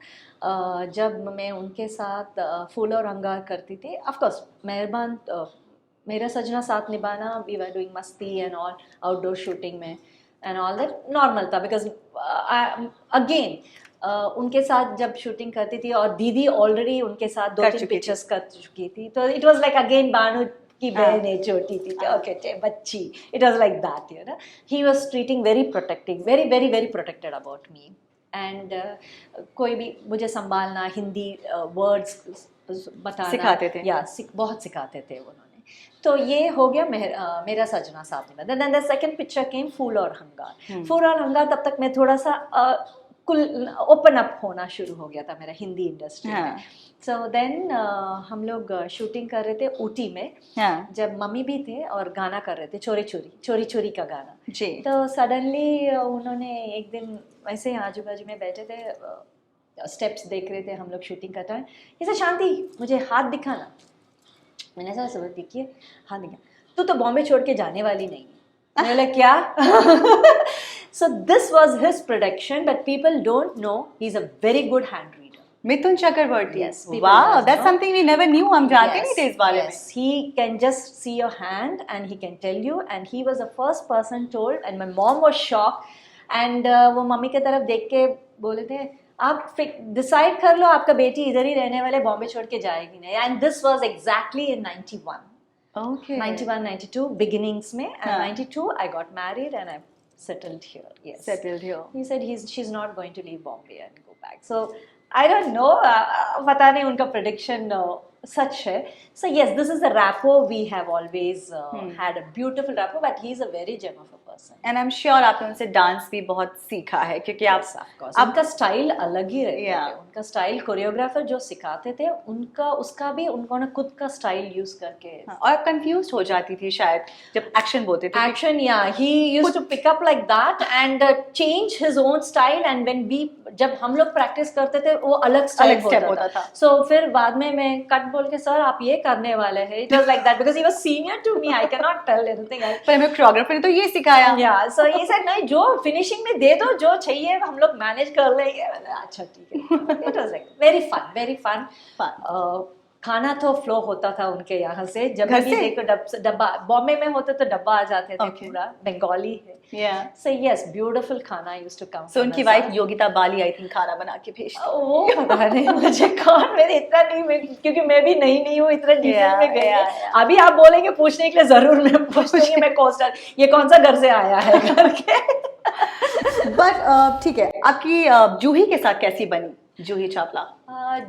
जब मैं उनके साथ फूल और अंगार करती थी, ऑफ कोर्स मेहरबान, मेरा सजना साथ निभाना, वी वर डूइंग मस्ती एंड ऑल, आउटडोर शूटिंग में एंड ऑल दैट नॉर्मल था. बिकॉज अगेन उनके साथ जब शूटिंग करती थी और दीदी ऑलरेडी उनके साथ 2-3 पिक्चर्स कर चुकी थी, तो इट वाज लाइक अगेन बानू की बहन है, छोटी थी, ओके बच्ची. It was like that, you know. He was treating very protective, very very very protected about me. And कोई भी मुझे संभालना, हिंदी वर्ड्स बताना सिखाते थे. या बहुत सिखाते थे उन्होंने. तो ये हो गया मेरा सजना साथ निभाना. देन द सेकंड पिक्चर केम फूल और अंगार. फूल और अंगार तब तक मैं थोड़ा सा ओपन अप होना शुरू हो गया था मेरा हिंदी इंडस्ट्री में. सो देन हम लोग शूटिंग कर रहे थे ऊटी में, जब मम्मी भी थे और गाना कर रहे थे चोरी चोरी का गाना जी. तो सडनली उन्होंने एक दिन वैसे ही आजू बाजू में बैठे थे, स्टेप्स देख रहे थे, हम लोग शूटिंग करते हैं, जैसे शांति मुझे हाथ दिखाना. मैंने ऐसा समझ देखिए हाथ दिखा, तू तो बॉम्बे छोड़ के जाने वाली नहीं. मैंने बोला क्या? So this was his prediction, but people don't know he's a very good hand reader. Mithun Chakraborty. Yes. Wow, that's something we never knew. हम जानते नहीं थे इस बारे में. Yes, he can just see your hand and he can tell you. And he was the first person told. And my mom was shocked. And वो mummy की तरफ देख के बोले थे, आप डिसाइड कर लो, आपका बेटी इधर ही रहने वाले, बॉम्बे छोड़ के जाएगी नहीं. And this was exactly in 91. Okay. 91, 92 beginnings में, and 92 I got married and I settled here. Yes. Settled here. He said she's not going to leave Bombay and go back. So I don't know. पता नहीं उनका prediction सच है. So yes, this is the rapport we have always had a beautiful rapport. But he's a very gem of a person. And I'm sure आपने उनसे dance भी बहुत सीखा है, क्योंकि yes, आपका स्टाइल अलग ही रहता है. उनका स्टाइल, कोरियोग्राफर जो सिखाते थे उनका, उसका भी उन्होंने खुद का स्टाइल यूज करके. और कंफ्यूज हो जाती थी शायद जब एक्शन बोलते थे. एक्शन, या he used to pick up like that and change his own style. And when we, जब हम लोग प्रैक्टिस करते थे वो अलग स्टाइल होता था. सो फिर बाद में मैं कट बोल के, सर आप ये करने वाले हैं. It was like that because he was senior to me. I can not tell anything else. पर हमें कोरियोग्राफर ने तो ये सिखाया. या सो ही सेड नहीं, जो फिनिशिंग में दे दो, जो चाहिए हम लोग मैनेज कर लेंगे. अच्छा ठीक है. It was like very fun. खाना तो फ्लो होता था उनके यहाँ से. जब भी देखो डब्बा, बॉम्बे में होते तो डब्बा आ जाते थे. पूरा बंगाली है. So yes, beautiful खाना used to come. So उनकी wife Yogita Bali, I think, खाना बना के भेजती. वो पता नहीं मुझे कौन, मेरे इतना नहीं, क्योंकि मैं भी नहीं हूँ इतना डिटेल में गई. अभी आप बोलेंगे पूछने के लिए, जरूर मैं पूछूंगी. मैं कोस्टर ये कौन सा घर से आया है करके. बट ठीक है, आपकी जूही के साथ कैसी बनी जूही चावला?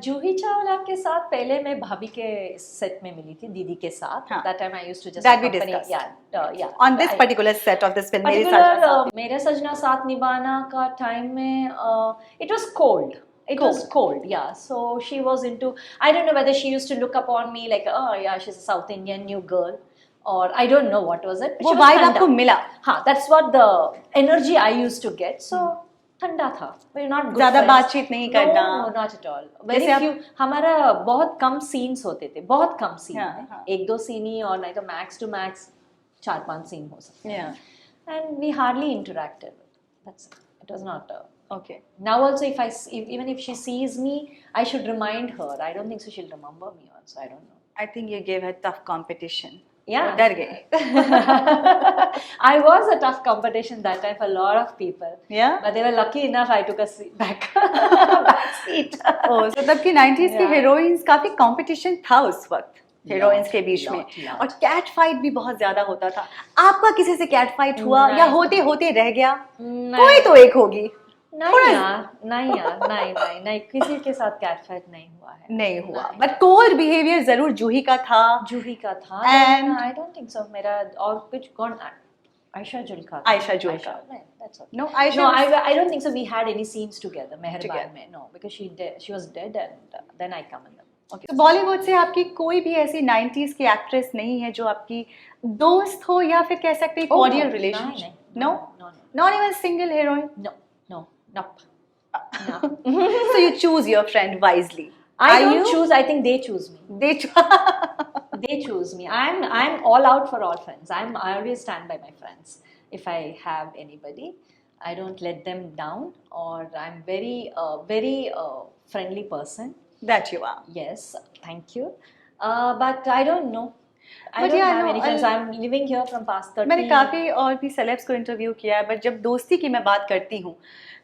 जूही चावला के साथ पहले मैं भाभी के सेट में मिली थी, दीदी के साथ. That time I used to just accompany. Yeah. On this particular set of this film, मेरे सजना साथ निभाना का टाइम में it was cold. It was cold, yeah. So she was into, I don't know whether she used to look upon me like, oh yeah, she's a South Indian new girl, or I don't know what was it. वो vibe आपको मिला? हाँ, that's what the energy I used to get. So ठंडा था. We're not good. ज़्यादा बातचीत नहीं करना. No, not at all. Very few. हमारा बहुत कम सीन्स होते थे, बहुत कम सीन. एक दो सीन ही, और नहीं तो मैक्स टू मैक्स 4-5 सीन हो सकते हैं. And we hardly interacted. That's it. It was not okay. Now also, even if she sees me, I should remind her. I don't think so she'll remember me also. I don't know. I think you gave her tough competition. Yeah. डर गए. I was a tough competition that time for a lot of people. Yeah. But they were lucky enough I took a back seat. Oh, so तब की 90s की heroines काफी competition था उस वक्त. Heroines के बीच में. और कैट फाइट भी बहुत ज्यादा होता था. आपका किसी से कैट फाइट हुआ या होते होते रह गया? कोई तो एक होगी. नहीं, किसी के साथ कैट फाइट नहीं हुआ है. नहीं हुआ. बट कोल्ड बिहेवियर जरूर जूही का था. And I don't think so मेरा और कुछ कौन, Ayesha Julka. That's all. No, Aisha. No, I don't think so. We had any scenes together. Meherban mein, no, because she was dead, and then I come in. Okay. तो बॉलीवुड से आपकी कोई भी ऐसी 90s की एक्ट्रेस नहीं है जो आपकी दोस्त हो, या फिर कह सकते हैं cordial relationship? No, not even single heroine. No, nope. So you choose your friend wisely. I don't choose. I think they choose me. They choose me. I'm all out for all friends. I always stand by my friends. If I have anybody, I don't let them down. Or I'm very friendly person. That you are. Yes, thank you. But I don't know. I don't have any friends. I'm living here from past 30. मैंने काफी और भी celebs को interview किया है, but जब दोस्ती की मैं बात करती हूँ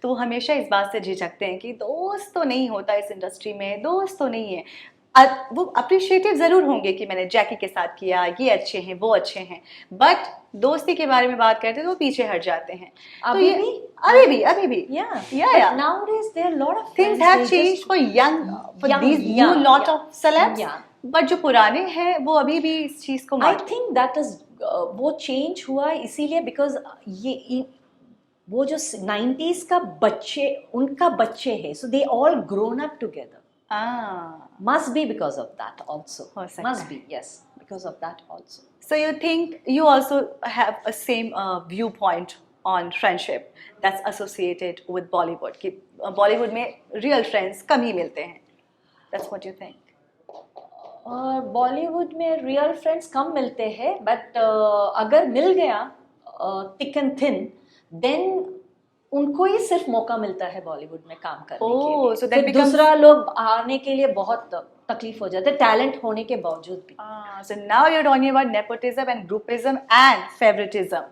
तो वो हमेशा इस बात से झिझकते हैं कि दोस्त तो नहीं होता इस इंडस्ट्री में, दोस्त तो नहीं है. वो अप्रिशिएटिव जरूर होंगे कि मैंने जैकी के साथ किया, ये अच्छे हैं, वो अच्छे हैं, बट दोस्ती के बारे में बात करते हैं तो वो पीछे हट जाते हैं. अभी भी. Yeah. Nowadays there are a lot of things have changed for these new lot of celebs. But जो पुराने हैं वो अभी भी इस चीज को I think that is वो चेंज हुआ इसीलिए बिकॉज ये वो जो 90s का बच्चे उनका बच्चे है, so they all grown up together. Must be because of that also. हो सकता Must है. be, yes, because of that also. So you think you also have a same viewpoint on friendship that's associated with Bollywood कि Bollywood में real friends कम ही मिलते हैं. That's what you think. Bollywood में real friends कम मिलते हैं, but अगर मिल गया thick and thin, then उनको ही सिर्फ मौका मिलता है बॉलीवुड में काम करने के लिए. So that फिर becomes... दूसरा लोग आने के लिए बहुत तकलीफ हो जाता है, टैलेंट होने के बावजूद भी. So now you're talking about nepotism and groupism and favoritism.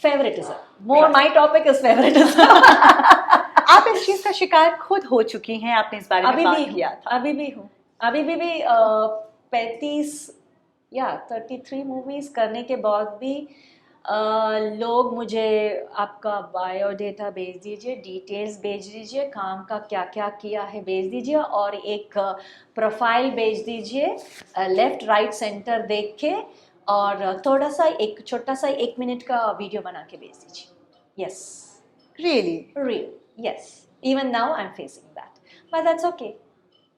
Favoritism. More my topic is favoritism. आप इस चीज का शिकार खुद हो चुकी हैं, आपने इस बारे में बात किया था. अभी भी हूँ. अभी भी 35 या 33 मूवीज करने के बाद भी लोग मुझे आपका बायोडेटा भेज दीजिए, डिटेल्स भेज दीजिए, काम का क्या क्या किया है भेज दीजिए, और एक प्रोफाइल भेज दीजिए, लेफ्ट राइट सेंटर देख के, और थोड़ा सा एक छोटा सा 1 मिनट का वीडियो बना के भेज दीजिए. Yes, really, yes. Even now I am facing that, but that's okay.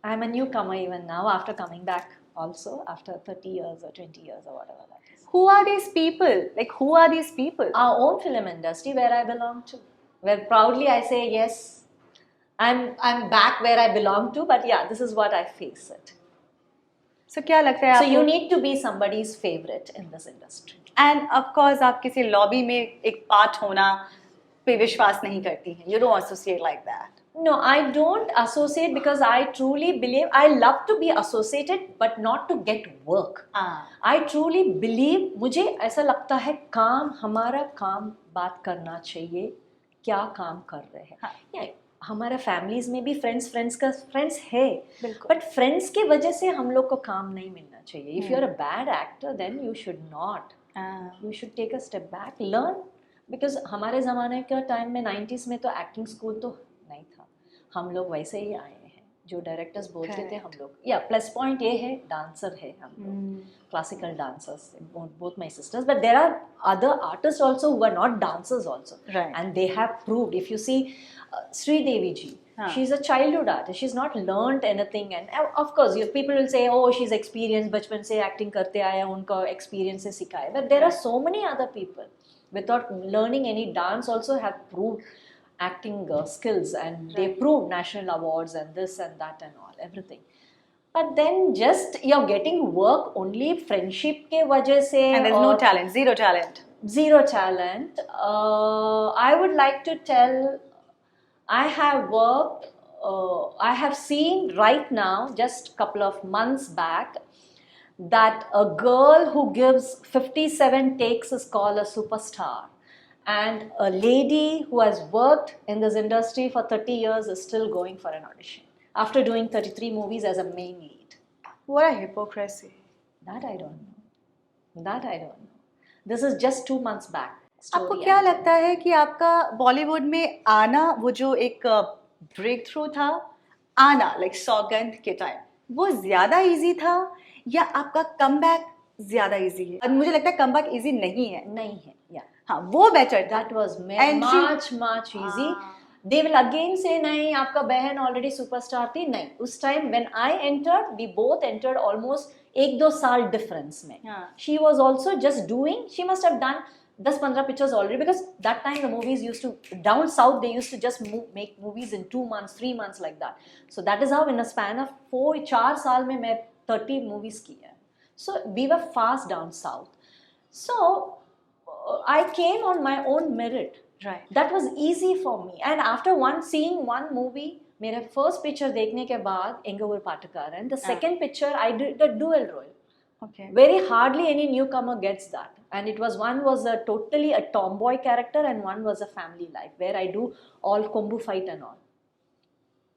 I'm a newcomer even now after coming back also after 30 years or 20 years or whatever that is. Who are these people? Like, who are these people? Our own film industry where I belong to. Where proudly I say yes, I'm back where I belong to, but yeah, this is what I face it. So क्या लगता है So आपको? you need to be somebody's favorite in this industry. And of course आप किसी lobby में एक part होना पे विश्वास नहीं करती हैं. You don't associate like that. No, I don't associate because I truly believe I love to be associated but not to get work. I truly believe, मुझे ऐसा लगता है काम, हमारा काम बात करना चाहिए, क्या काम कर रहे हैं. या हमारे फैमिलीज में भी फ्रेंड्स है, बट फ्रेंड्स के वजह से हम लोग को काम नहीं मिलना चाहिए. If you are a bad actor then you should not, you should take a step back, learn. Because हमारे ज़माने का टाइम में 90s में तो एक्टिंग स्कूल तो नहीं था. हम लोग वैसे ही आए हैं, जो डायरेक्टर्स बोलते थे हम लोग. या प्लस पॉइंट ये है, डांसर है हम लोग, classical dancers, both my sisters, but there are other artists also who are not dancers also, and they have proved. If you see Sri Devi ji, she's a childhood artist, she's not learned anything, and of course people will say oh she's experienced, बचपन से acting करते आए, उनका experience से सिखाए, but there are so many other people without learning any dance also have proved acting skills, and they proved national awards and this and that and all everything. But then just you're getting work only friendship ke wajah se, and there's no talent, zero talent. I would like to tell, I have worked, I have seen right now, just couple of months back, that a girl who gives 57 takes is called a superstar. And a lady who has worked in this industry for 30 years is still going for an audition after doing 33 movies as a main lead. What a hypocrisy. That I don't know. This is just 2 months back. आपको क्या लगता है कि आपका बॉलीवुड में आना, वो जो एक ब्रेक थ्रू था आना, लाइक सौगंध के टाइम, वो ज्यादा इजी था या आपका कमबैक ज्यादा इजी है? मुझे लगता है कमबैक इजी नहीं है. या हाँ, वो better. That was much easy. They will again say नहीं, आपका बहन ऑलरेडी सुपरस्टार थी. नहीं, उस time when I entered, we both entered almost 1-2 साल डिफरेंस में. She was also just doing, she must have done 10-15 pictures already, because that time the movies used to, down south they used to just make movies in 2 months, 3 months like that. So that is how in a span of 4 साल में मैं 30 movies की है. So we were fast down south. So I came on my own merit. Right. That was easy for me. And after seeing one movie, मेरे first picture देखने के बाद Engavur Patakar, and the second picture I did the dual role. Okay. Very hardly any newcomer gets that. And it was, one was a totally a tomboy character and one was a family life where I do all kombu fight and all.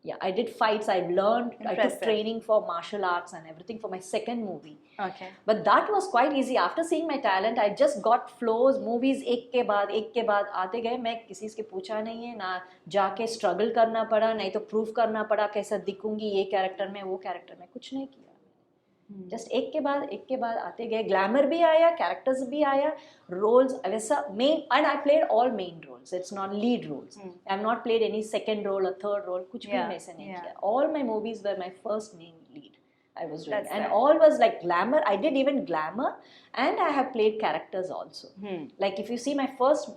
Yeah, I did fights, I've learned, Impressive. I took training for martial arts and everything for my second movie. Okay. But that was quite easy. After seeing my talent, I just got flows, movies एक के बाद आते गए. मैं किसी से पूछा नहीं है, ना जाके struggle करना पड़ा, नहीं तो prove करना पड़ा कैसा दिखूंगी ये कैरेक्टर में वो कैरेक्टर में, कुछ नहीं किया. जस्ट एक के बाद आते गए, ग्लैमर भी आया, कैरेक्टर्स भी आया, रोल्स वैसा main, and I played all main roles, it's not lead roles, I have not played any second role और थर्ड रोल, कुछ भी मैं ऐसे नहीं किया. All my movies were my first main lead I was doing. That's and right. all was like glamour. I did even glamour, and I have played characters also. Like if you see my first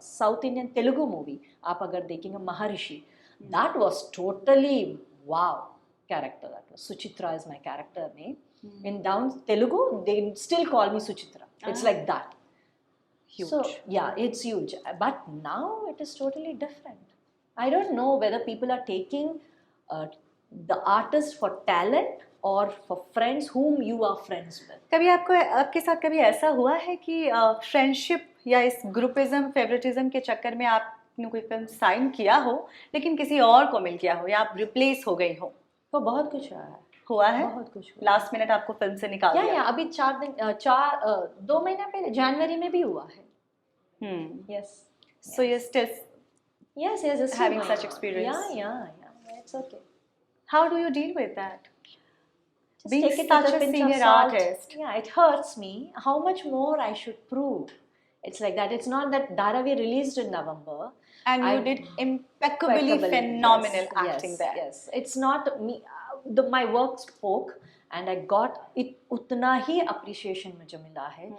South Indian Telugu movie, आप अगर देखेंगे Maharishi, that was totally wow character. That was Suchitra is my character name. In down Telugu, they still call me Suchitra. It's like that. Huge. So yeah, it's huge. But now it is totally different. I don't know whether people are taking the artist for talent or for friends whom you are friends with. कभी आपके साथ कभी ऐसा हुआ है कि friendship या इस ग्रुपिज्म फेवरेटिज्म के चक्कर में आपने कोई फिल्म साइन किया हो लेकिन किसी और को मिल गया हो या आप रिप्लेस हो गई हो? तो बहुत कुछ हुआ है बहुत कुछ लास्ट मिनट आपको फिल्म से निकाल दिया? या अभी 2 महीने पहले जनवरी में भी हुआ है. Yes. So you're still yes having such experience? Yeah, it's okay. How do you deal with that? Just Being take it such with a a pinch senior of salt. artist. Yeah, it hurts me. How much more I should prove? It's like that. It's not that Dharavi released in November. And you did impeccably phenomenal acting there. Yes, it's not me. My work spoke, and I got it. उतना ही appreciation मुझे मिला है.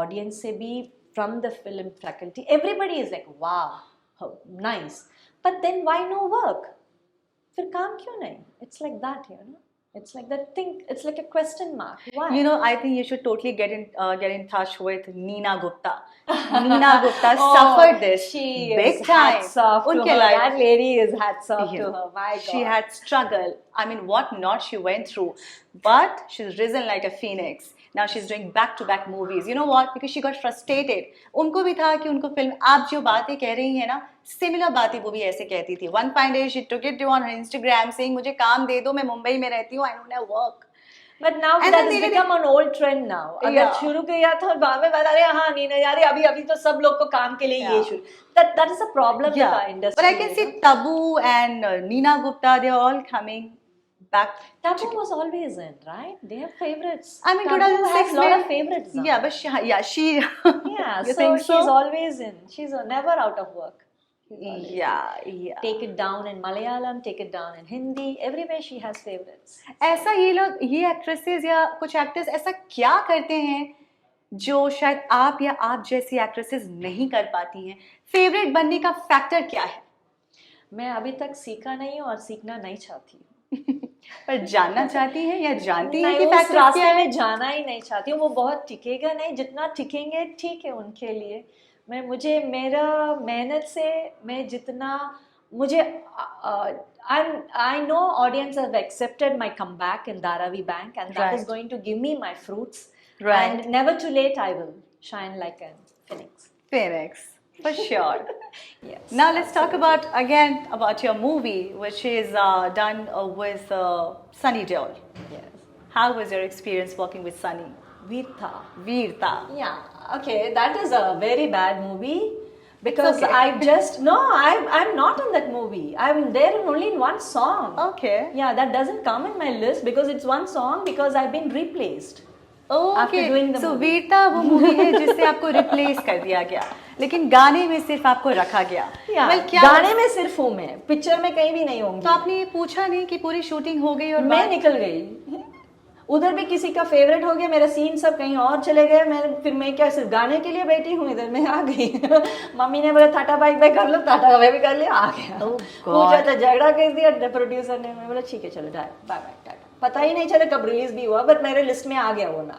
Audience से भी, from the film faculty, everybody is like, wow, nice. But then why no work? फिर काम क्यों नहीं? It's like that, you know. It's like that thing. It's like a question mark. Why? You know, I think you should totally get in touch with Neena Gupta. Neena Gupta suffered this big time. Hats off to her. That lady is hats off to her. My God. She had struggle. I mean, what not she went through, but she's risen like a phoenix. Now she's doing back-to-back movies. You know what? Because she got frustrated. उनको भी था कि उनको film आप जो बातें कह रही हैं ना, सिमिलर बातें वो भी ऐसे कहती थी. One fine day she took it on her Instagram saying मुझे काम दे दो, मैं मुंबई में रहती हूँ, I don't have work. But now that has become an old trend now. अगर शुरू किया तो बाद में बता रहे हाँ नीना यार अभी तो सब लोग को काम के लिए ये शुरू. That is a problem with our industry. But I can see Tabu and Neena Gupta, they are all coming back. Tabu was always in, right? They have favorites. I mean, Tabu 2006 has a lot of favorites. Yeah, but she. Yeah, you so think so? she's always in. She's never out of work. Yeah. Take it down in Malayalam, take it down in Hindi. Everywhere she has favorites. ऐसा ये actresses या कुछ actors ऐसा क्या करते हैं जो शायद आप या आप जैसी एक्ट्रेसेस नहीं कर पाती हैं? फेवरेट बनने का फैक्टर क्या है? मैं अभी तक सीखा नहीं हूँ और सीखना नहीं चाहती हूँ. पर जानना चाहती हैं या जानती हैं कि उस रास्ते में जाना ही नहीं चाहती हूँ. वो बहुत टिकेगा नहीं. जितना टिकेंगे ठीक है उनके लिए. मुझे मेरा मेहनत से मैं जितना मुझे I know audience have accepted my comeback in Dharavi Bank, and that is going to give me my fruits. Right. And never too late I will shine like a phoenix. Phoenix. For sure. Yes. Now let's talk about your movie, which is done with Sunny Deol. Yes. How was your experience working with Sunny? Veertha. Yeah. Okay, that is a very bad movie because okay. I'm not in that movie. I'm there only in one song. Okay. Yeah, that doesn't come in my list because it's one song because I've been replaced. Okay. After doing the movie. So Veertha वो movie है जिससे आपको replace कर दिया गया, लेकिन गाने में सिर्फ आपको रखा गया. गाने में सिर्फ हूँ मैं, पिक्चर में कहीं भी नहीं होंगी. तो आपने ये पूछा नहीं कि पूरी शूटिंग हो गई और मैं निकल गई. उधर भी किसी का फेवरेट हो गया, मेरा सीन सब कहीं और चले गए. मैं क्या सिर्फ गाने के लिए बैठी हूँ इधर. मैं आ गई. मम्मी ने बोला टाटा बाइक कर लो, टाटा बाइक भी कर लिया, आ गया. पूछा था, झगड़ा कर दिया प्रोड्यूसर ने. मैं बोला ठीक है चलो बाय बाय टाटा. पता ही नहीं चला कब रिलीज भी हुआ, बट मेरे लिस्ट में आ गया वो ना.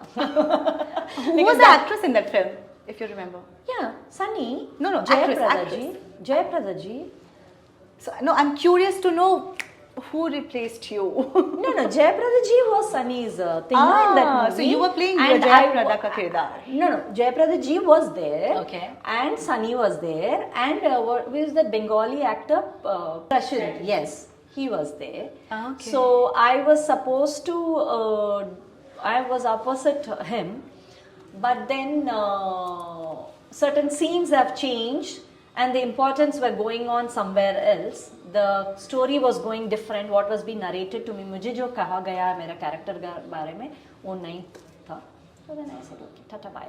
Who was the actress in that film, if you remember? Yeah, Sunny. No, Jay Prada ji. So no, I'm curious to know who replaced you. No, Jay Prada ji was Sunny's thing in that movie. So you were playing Jay Prada ka kirdar. No, Jay Prada ji was there. Okay. And Sunny was there. And what was that Bengali actor? Prashant. Yes. He was there. Okay. So I was supposed to, I was opposite him, but then certain scenes have changed and the importance were going on somewhere else. the story was going different, what was being narrated to me, मुझे जो कहा गया मेरा character के बारे में वो नहीं था. So then I said okay, tata bye.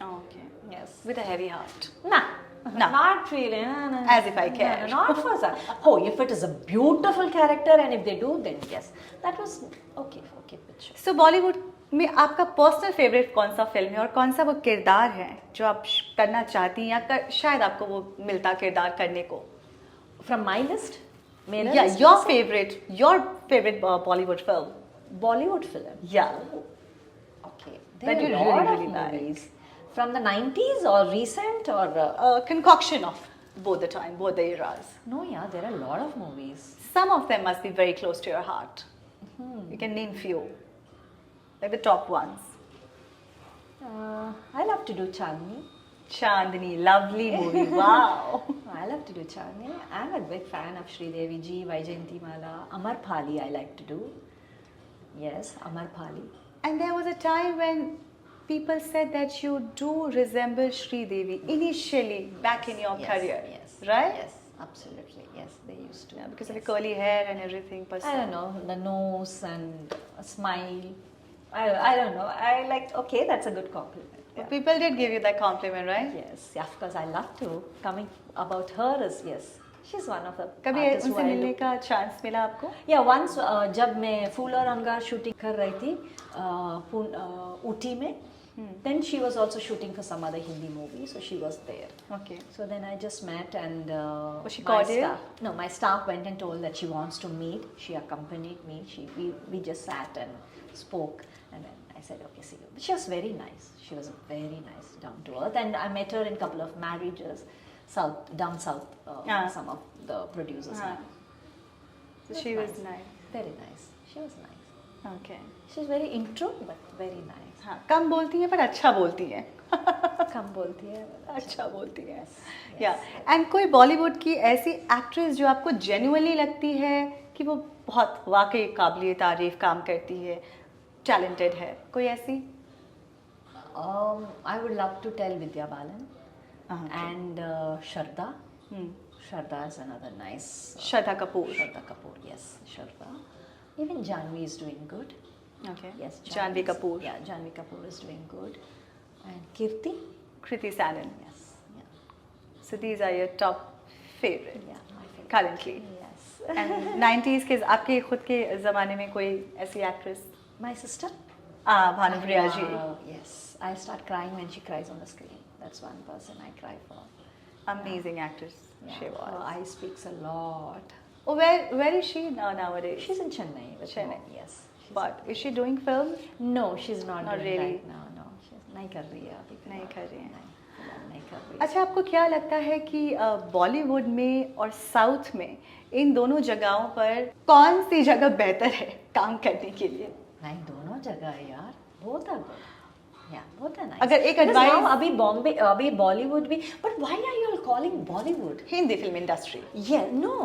Okay. Yes. With a heavy heart. Nah. Nah. Not really. No. As if I care. No, not for that. Oh, if it is a beautiful character and if they do, then yes. That was okay picture. So Bollywood में आपका personal favourite कौन सा film है और कौन सा वो किरदार है जो आप करना चाहती हैं या शायद आपको वो मिलता किरदार करने को? From my list? Yeah, your favorite Bollywood film. Bollywood film? Yeah. Okay. That you There are a lot really of like. movies. From the 90s or recent or... A concoction of both the time, both the eras. No, yeah, there are a lot of movies. Some of them must be very close to your heart. You can name few. Like the top ones. I love to do Chandni. Chandni, lovely movie. Wow. I love to do Chandni. I'm a big fan of Sridevi Ji, Vaijayanti Mala, Amar Phali I like to do. Yes, Amar Phali. And there was a time when people said that you do resemble Sridevi initially back in your career. Yes. Right? Yes, absolutely. Yes, they used to. Yeah, because of the curly hair and everything. I don't know, the nose and a smile. I don't know. I like, okay, that's a good compliment. But people did give you that compliment, right? Yes, yeah, of course, I love to. Coming about her is, yes, she's one of the कभी artists who उनसे I मिलने look. का chance मिला आपको? Yeah, once जब मैं फूल और अंगार shooting कर रही थी ऊटी में, then she was also shooting for some other Hindi movie, so she was there. Okay. So then I just met and Was she my cordial? staff, no, my staff went and told that she wants to meet. She accompanied me. We just sat and spoke, and then I said, okay, see you. But she was very nice. She was very nice, down to earth, and I met her in a couple of marriages, down south. Some of the producers. So she was nice. Very nice. She was nice. Okay. She's very intro, but very nice. हाँ, कम बोलती हैं पर अच्छा बोलती हैं. कम बोलती है, अच्छा बोलती हैं. Yes, या yes. एंड कोई बॉलीवुड की ऐसी एक्ट्रेस जो आपको जेन्युइनली लगती है कि वो बहुत वाकई काबिल तारीफ काम करती है, टैलेंटेड है, कोई ऐसी? I would love to tell Vidya Balan Okay. and Shraddha. Shraddha is another nice. Shraddha Kapoor. Shraddha Kapoor, yes, Shraddha. Even Janvi is doing good. Okay. Yes, Janvi is- Kapoor. Yeah, Janvi Kapoor is doing good. And Kirti? Kriti Sanon. Yes, yeah, So these are your top favorite yeah, my favorite. currently. Yes. And 90s के आपके खुद के ज़माने में कोई ऐसी actress? My sister? Bhanupriya ji. Yes, I start crying when she cries on the screen. That's one person I cry for. Amazing actress. Yeah, She was. her eye speaks a lot. Oh, where is she now nowadays? She's in Chennai. with Chennai. mom, yes. she's But is she doing films? No, she's not doing really? that now. No, she's नहीं कर रही है अभी नहीं कर रही है. नहीं कर रही है. अच्छा, आपको क्या लगता है कि बॉलीवुड में और साउथ में इन दोनों जगहों पर कौन सी जगह बेहतर है काम करने के लिए? नहीं, दोनों जगह है यार. Both are good. Yeah, both are nice. अगर एक Because advice- now अभी बॉम्बे अभी बॉलीवुड भी. But why are you all calling Bollywood? Hindi film industry. Yeah, no,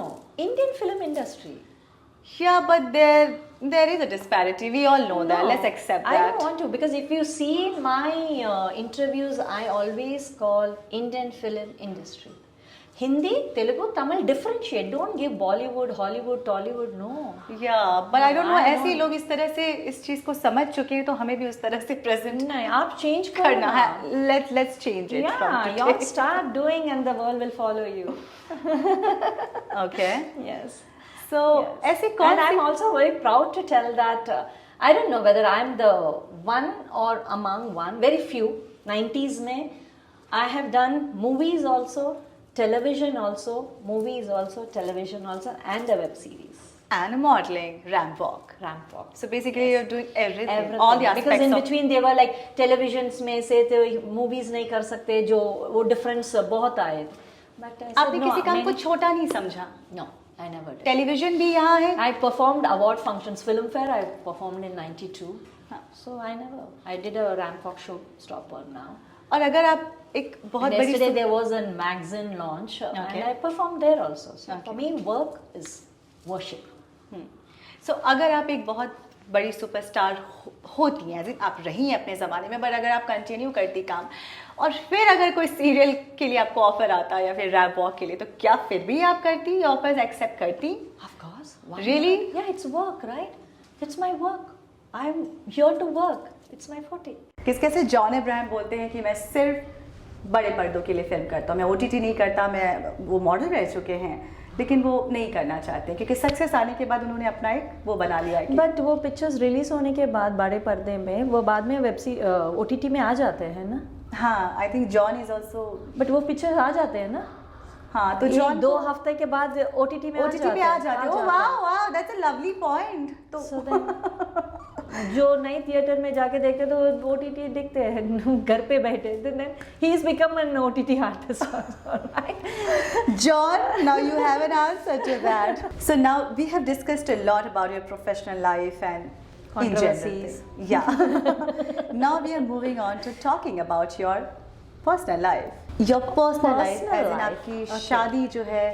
Indian film industry. Yeah, but there is a disparity. We all know that. No, Let's accept I that. don't want to, because if you see my interviews, I always call Indian film industry. Hindi, Telugu, Tamil, differentiate. Don't give Bollywood, Hollywood, Tollywood, no. Yeah, but I don't know. I ऐसे ही don't- लोग इस तरह से इस चीज को समझ चुके हैं तो हमें भी उस तरह से प्रेजेंट नहीं, आप change करो करना ना. है. Let's change it from Yeah, today. you start doing and the world will follow you. Okay. Yes. So Yes. ऐसी कौन And I'm C also very proud to tell that I don't know whether I'm the one or among one, very few. 90s में I have done movies also, television also, movies also, television also, and a web series. and modeling, ramp walk. Ramp walk. So basically you're doing everything, Everything. all the aspects Because in of between they were like televisions में से तो movies नहीं कर सकते जो वो difference बहुत आए. But I said, आपने no, किसी काम को मैंने- छोटा नहीं समझा. No, I never did. Television भी यहाँ है. I performed award functions, Filmfare. I performed in '92. हाँ. So I did a ramp walk show stopper now. और अगर आप एक बहुत And बड़ी yesterday there was a magazine launch, Okay. and I performed there also. So Okay. for me, work is worship. सो अगर आप एक बहुत बड़ी सुपरस्टार होती हैं, आप रही हैं अपने ज़माने में, बट अगर आप कंटिन्यू करती काम और फिर अगर कोई सीरियल के लिए आपको ऑफर आता या फिर रैप वॉक के लिए, तो क्या फिर भी आप करती, ऑफर्स एक्सेप्ट करती? Of course. Really? Yeah, it's work, right? It's my work. I'm here to work. It's my forte. किस कैसे जॉन अब्राहम बोलते हैं कि मैं सिर्फ बड़े पर्दों के लिए फिल्म करता हूँ, मैं OTT नहीं करता, मैं वो मॉडल रह चुके हैं लेकिन वो नहीं करना चाहते क्योंकि सक्सेस आने के बाद उन्होंने अपना एक वो बना लिया है। बट वो पिक्चर्स रिलीज होने के बाद बड़े पर्दे में वो बाद में OTT में आ जाते हैं ना। हाँ, I think John is also, but वो पिक्चर्स आ जाते हैं ना। हाँ, तो जॉन 2 हफ्ते के बाद OTT में आ जाते हैं। Oh wow wow, that's a lovely point. तो जो नई थिएटर में जाके देखते तो OTT दिखते हैं घर पे बैठे, then he has become an OTT artist also, right? John, now you have an answer to that. So now we have discussed a lot about your professional life and controversies. Yeah. Now we are moving on to talking about your personal life. Your personal life, as in आपकी शादी जो है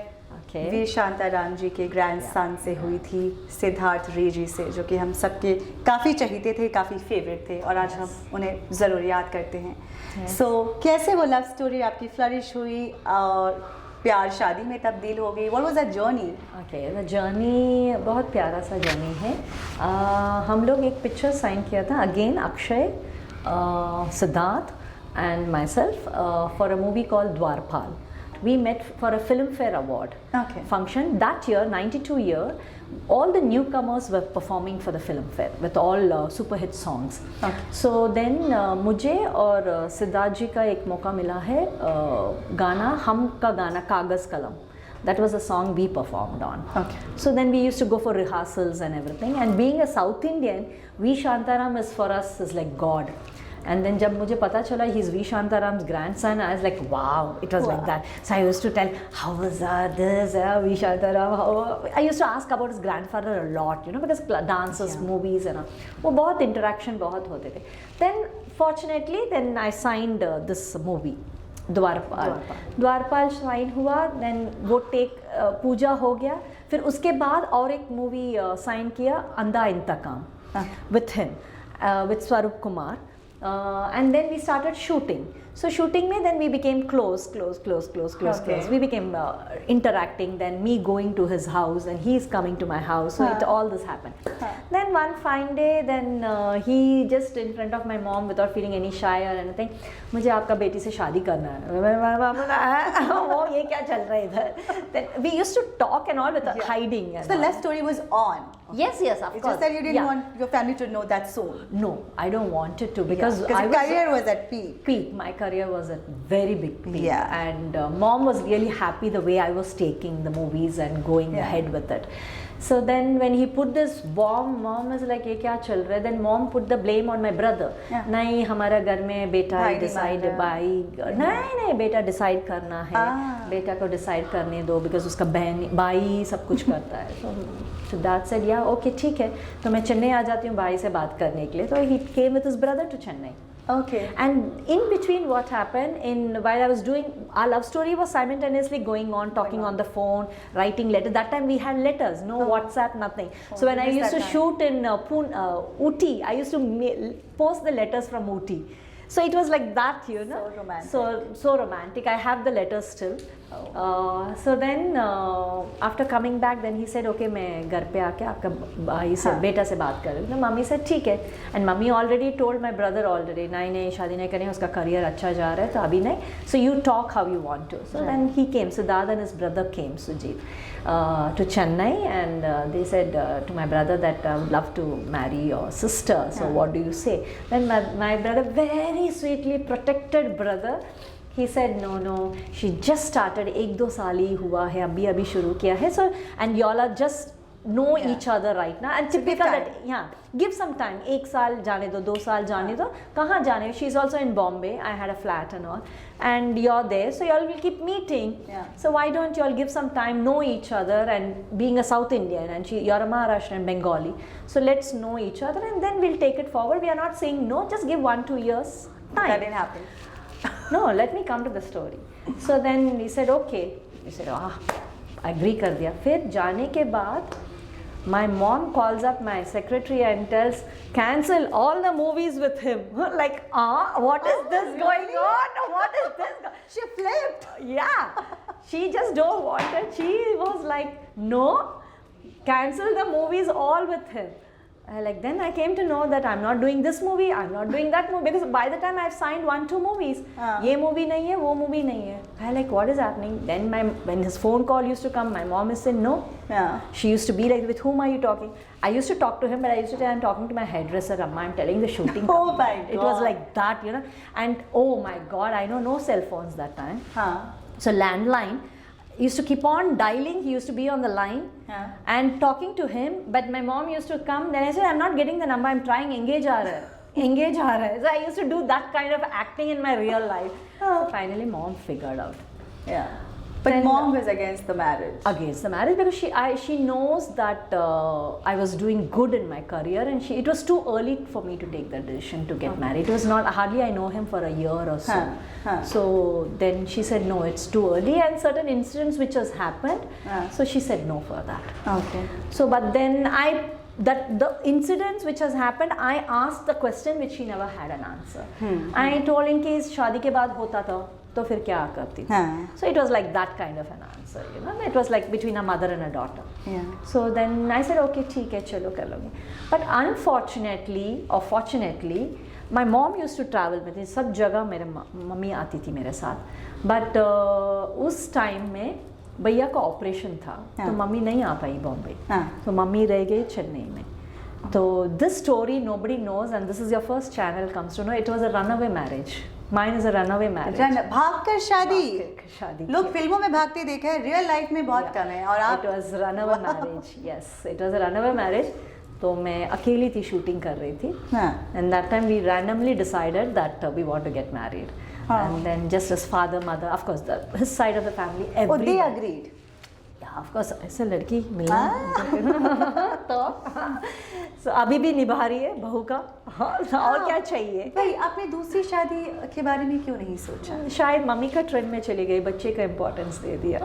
वीर शांताराम जी के grandson से हुई थी, सिद्धार्थ रे जी से, जो कि हम सबके काफ़ी चहीते थे, काफ़ी फेवरेट थे और आज हम उन्हें ज़रूर याद करते हैं। सो कैसे वो लव स्टोरी आपकी फ्लरिश हुई और प्यार शादी में तब्दील हो गई? What was that journey? Okay, the journey बहुत प्यारा सा जर्नी है। हम लोग एक पिक्चर साइन किया था, again Akshay, Siddharth and myself for a movie called Dwarpal. We met for a Filmfare Award function that year, 92 year. All the newcomers were performing for the Filmfare with all super hit songs. So then मुझे और सिद्धार्थ जी का एक मौका मिला है गाना, हम का गाना कागज़ कलम. That was a song we performed on. So then we used to go for rehearsals and everything. And being a South Indian, V. Shantaram is for us is like God. And then जब मुझे पता चला he's V. Shantaram's grandson, I was like, wow, it was like that. So I used to tell, how was this, V. Shantaram, how... I used to ask about his grandfather a lot, you know, because dances, movies and all. वो बहुत interaction बहुत होते थे. Then fortunately, then I signed this movie. द्वारपाल sign हुआ, then वो take पूजा हो गया, फिर उसके बाद और एक मूवी साइन किया, अंधा इंतकाम, विथ हिम, विथ स्वरूप Kumar, and then we started shooting. So shooting में then we became close. We became interacting, then me going to his house and he's coming to my house. So all this happened. Then one fine day, then he just in front of my mom without feeling any shy or anything, मुझे आपका बेटी से शादी करना है। वो ये क्या चल रहा है इधर? Then we used to talk and all without hiding. So the love story was on. Yes, of course. It's just that you didn't want your family to know that soon. No, I don't want it to because your career was at peak. My career was at very big peak. Yeah. And mom was really happy the way I was taking the movies and going ahead with it. So then when he put this bomb, mom was like, ये क्या चल रहा है? Then mom put the blame on my brother. नहीं, हमारा घर में बेटा decide नहीं बेटा decide करना है, बेटा को decide करने दो because उसका बहन भाई सब कुछ करता है. So Siddharth said, yeah, okay, ठीक है, तो मैं चेन्नई आ जाती हूँ भाई से बात करने के लिए. So he came with his brother to Chennai. Okay. And in between what happened, while I was doing, our love story was simultaneously going on, talking on the phone, writing letters. That time we had letters, no WhatsApp, nothing. So when I used to shoot in Ooty, I used to post the letters from Ooty. So it was like that, you know. So romantic. So romantic. I have the letters still. So then after coming back, then he said, okay, मैं घर पे आके आपका भाई से बेटा से बात कर रही हूँ. मम्मी said ठीक है. And mummy already told my brother already, नहीं शादी नहीं करेंगे, उसका career अच्छा जा रहा है तो अभी नहीं. So you talk how you want to. So then he came. Siddharth and his brother came, Sujit, to Chennai, and they said to my brother that I would love to marry your sister. So what do you say? Then my brother, very sweetly protected brother, he said no, she just started, 1-2 साल ही हुआ है, अभी शुरू किया है. So and y'all are just know each other right now, and typical that give some time, 1 साल जाने दो, 2 साल जाने दो, कहाँ जाने? She's also in Bombay. I had a flat and all, and you're there, so y'all will keep meeting. So why don't y'all give some time, know each other, and being a South Indian and you're a Maharashtrian Bengali, so let's know each other and then we'll take it forward. We are not saying no, just give 1-2 years time. That didn't happen. No, let me come to the story. So then he said okay. He said agree कर दिया. फिर जाने के बाद My mom calls up my secretary and tells, cancel all the movies with him. Like, what is this going on? What is this? She flipped. Yeah, she just don't want it. She was like, no, cancel the movies all with him. Then I came to know that I'm not doing this movie, I'm not doing that movie, because by the time I've signed 1-2 movies, ye movie nahi hai, wo movie nahi hai. I like, what is happening? Then when his phone call used to come, my mom used to say no. She used to be like, with whom are you talking? I used to talk to him, but I used to say, I'm talking to my hairdresser, Amma, I'm telling the shooting. Oh my God. It was like that, you know. And oh my God, I know no cell phones that time. So landline, used to keep on dialing. He used to be on the line and talking to him, but my mom used to come. Then I said, I'm not getting the number, I'm trying, engage aa raha hai, engage aa raha hai. So I used to do that kind of acting in my real life. So finally mom figured out. But Then, mom was against the marriage. Against the marriage, because she knows that I was doing good in my career, and it was too early for me to take the decision to get married. It was not, hardly I know him for a year or so. So then she said, no, it's too early, and certain incidents which has happened, so she said no for that. Okay. So but then the incidents which has happened, I asked the question which she never had an answer. I told in case शादी के बाद होता था तो फिर क्या करती? So it was like that kind of an answer, you know. It was like between a mother and a daughter. So then I said, okay, ठीक है, चलो कर लोगे. But unfortunately or fortunately, my mom used to travel with me. सब जगह मेरे mummy आती थी मेरे साथ. But उस टाइम में भैया का ऑपरेशन था, तो मम्मी नहीं आ पाई बॉम्बे. तो मम्मी रह गई चेन्नई में. So this story nobody knows, and this is your first channel comes to know. It was a runaway marriage. Mine is a runaway marriage. भागकर शादी. लोग फिल्मों में भागते देखे हैं, रियल लाइफ में बहुत कम है. और आप? It was runaway marriage. Yes, it was a runaway marriage. तो मैं अकेली थी, शूटिंग कर रही थी. And that time we randomly decided that we want to get married. And then just as father, mother, of course, his side of the family, everybody. Oh, they agreed. Of course ऐसे लड़की मिलना तो so, अभी भी निभा रही है बहू का और क्या चाहिए भाई आपने दूसरी शादी के बारे में क्यों नहीं सोचा शायद मम्मी का ट्रेंड में चली गई बच्चे का इम्पोर्टेंस दे दिया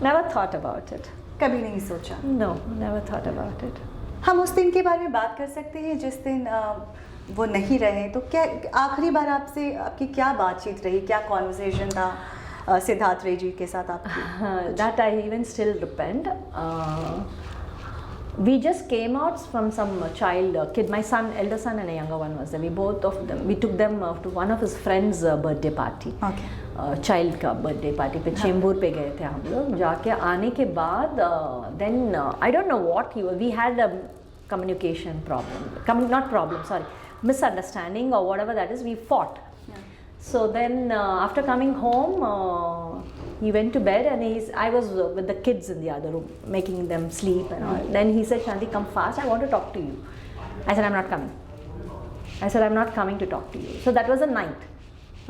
never thought about it कभी नहीं सोचा no never thought about it हम उस दिन के बारे में बात कर सकते हैं जिस दिन वो नहीं रहे तो क्या आखिरी बार आपसे आपकी क्या बातचीत रही क्या कॉन्वर्सेशन था सिद्धार्थ रे जी के साथ आपकी that I even still repent we just came out from some child kid my son elder son and a younger one was there we both of them we took them to one of his friends birthday party child का birthday party पे चेंबूर पे गए थे हम लोग जाके आने के बाद then I don't know what we had a communication problem not problem sorry misunderstanding or whatever that is we fought so then after coming home he went to bed and I was with the kids in the other room making them sleep and all then he said Shanthi come fast I want to talk to you I said I'm not coming to talk to you so that was a night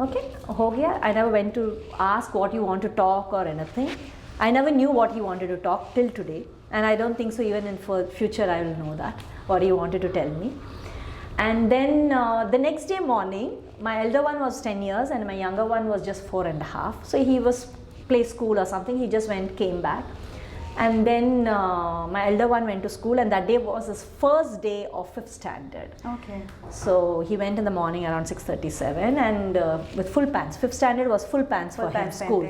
okay ho gaya I never went to ask what you want to talk or anything I never knew what he wanted to talk till today and I don't think so even in future I will know that what he wanted to tell me and then the next day morning my elder one was 10 years and my younger one was just 4.5 so he was play school or something he just came back and then my elder one went to school and that day was his first day of 5th standard okay so he went in the morning around 6:37 and with full pants 5th standard was full pants for him school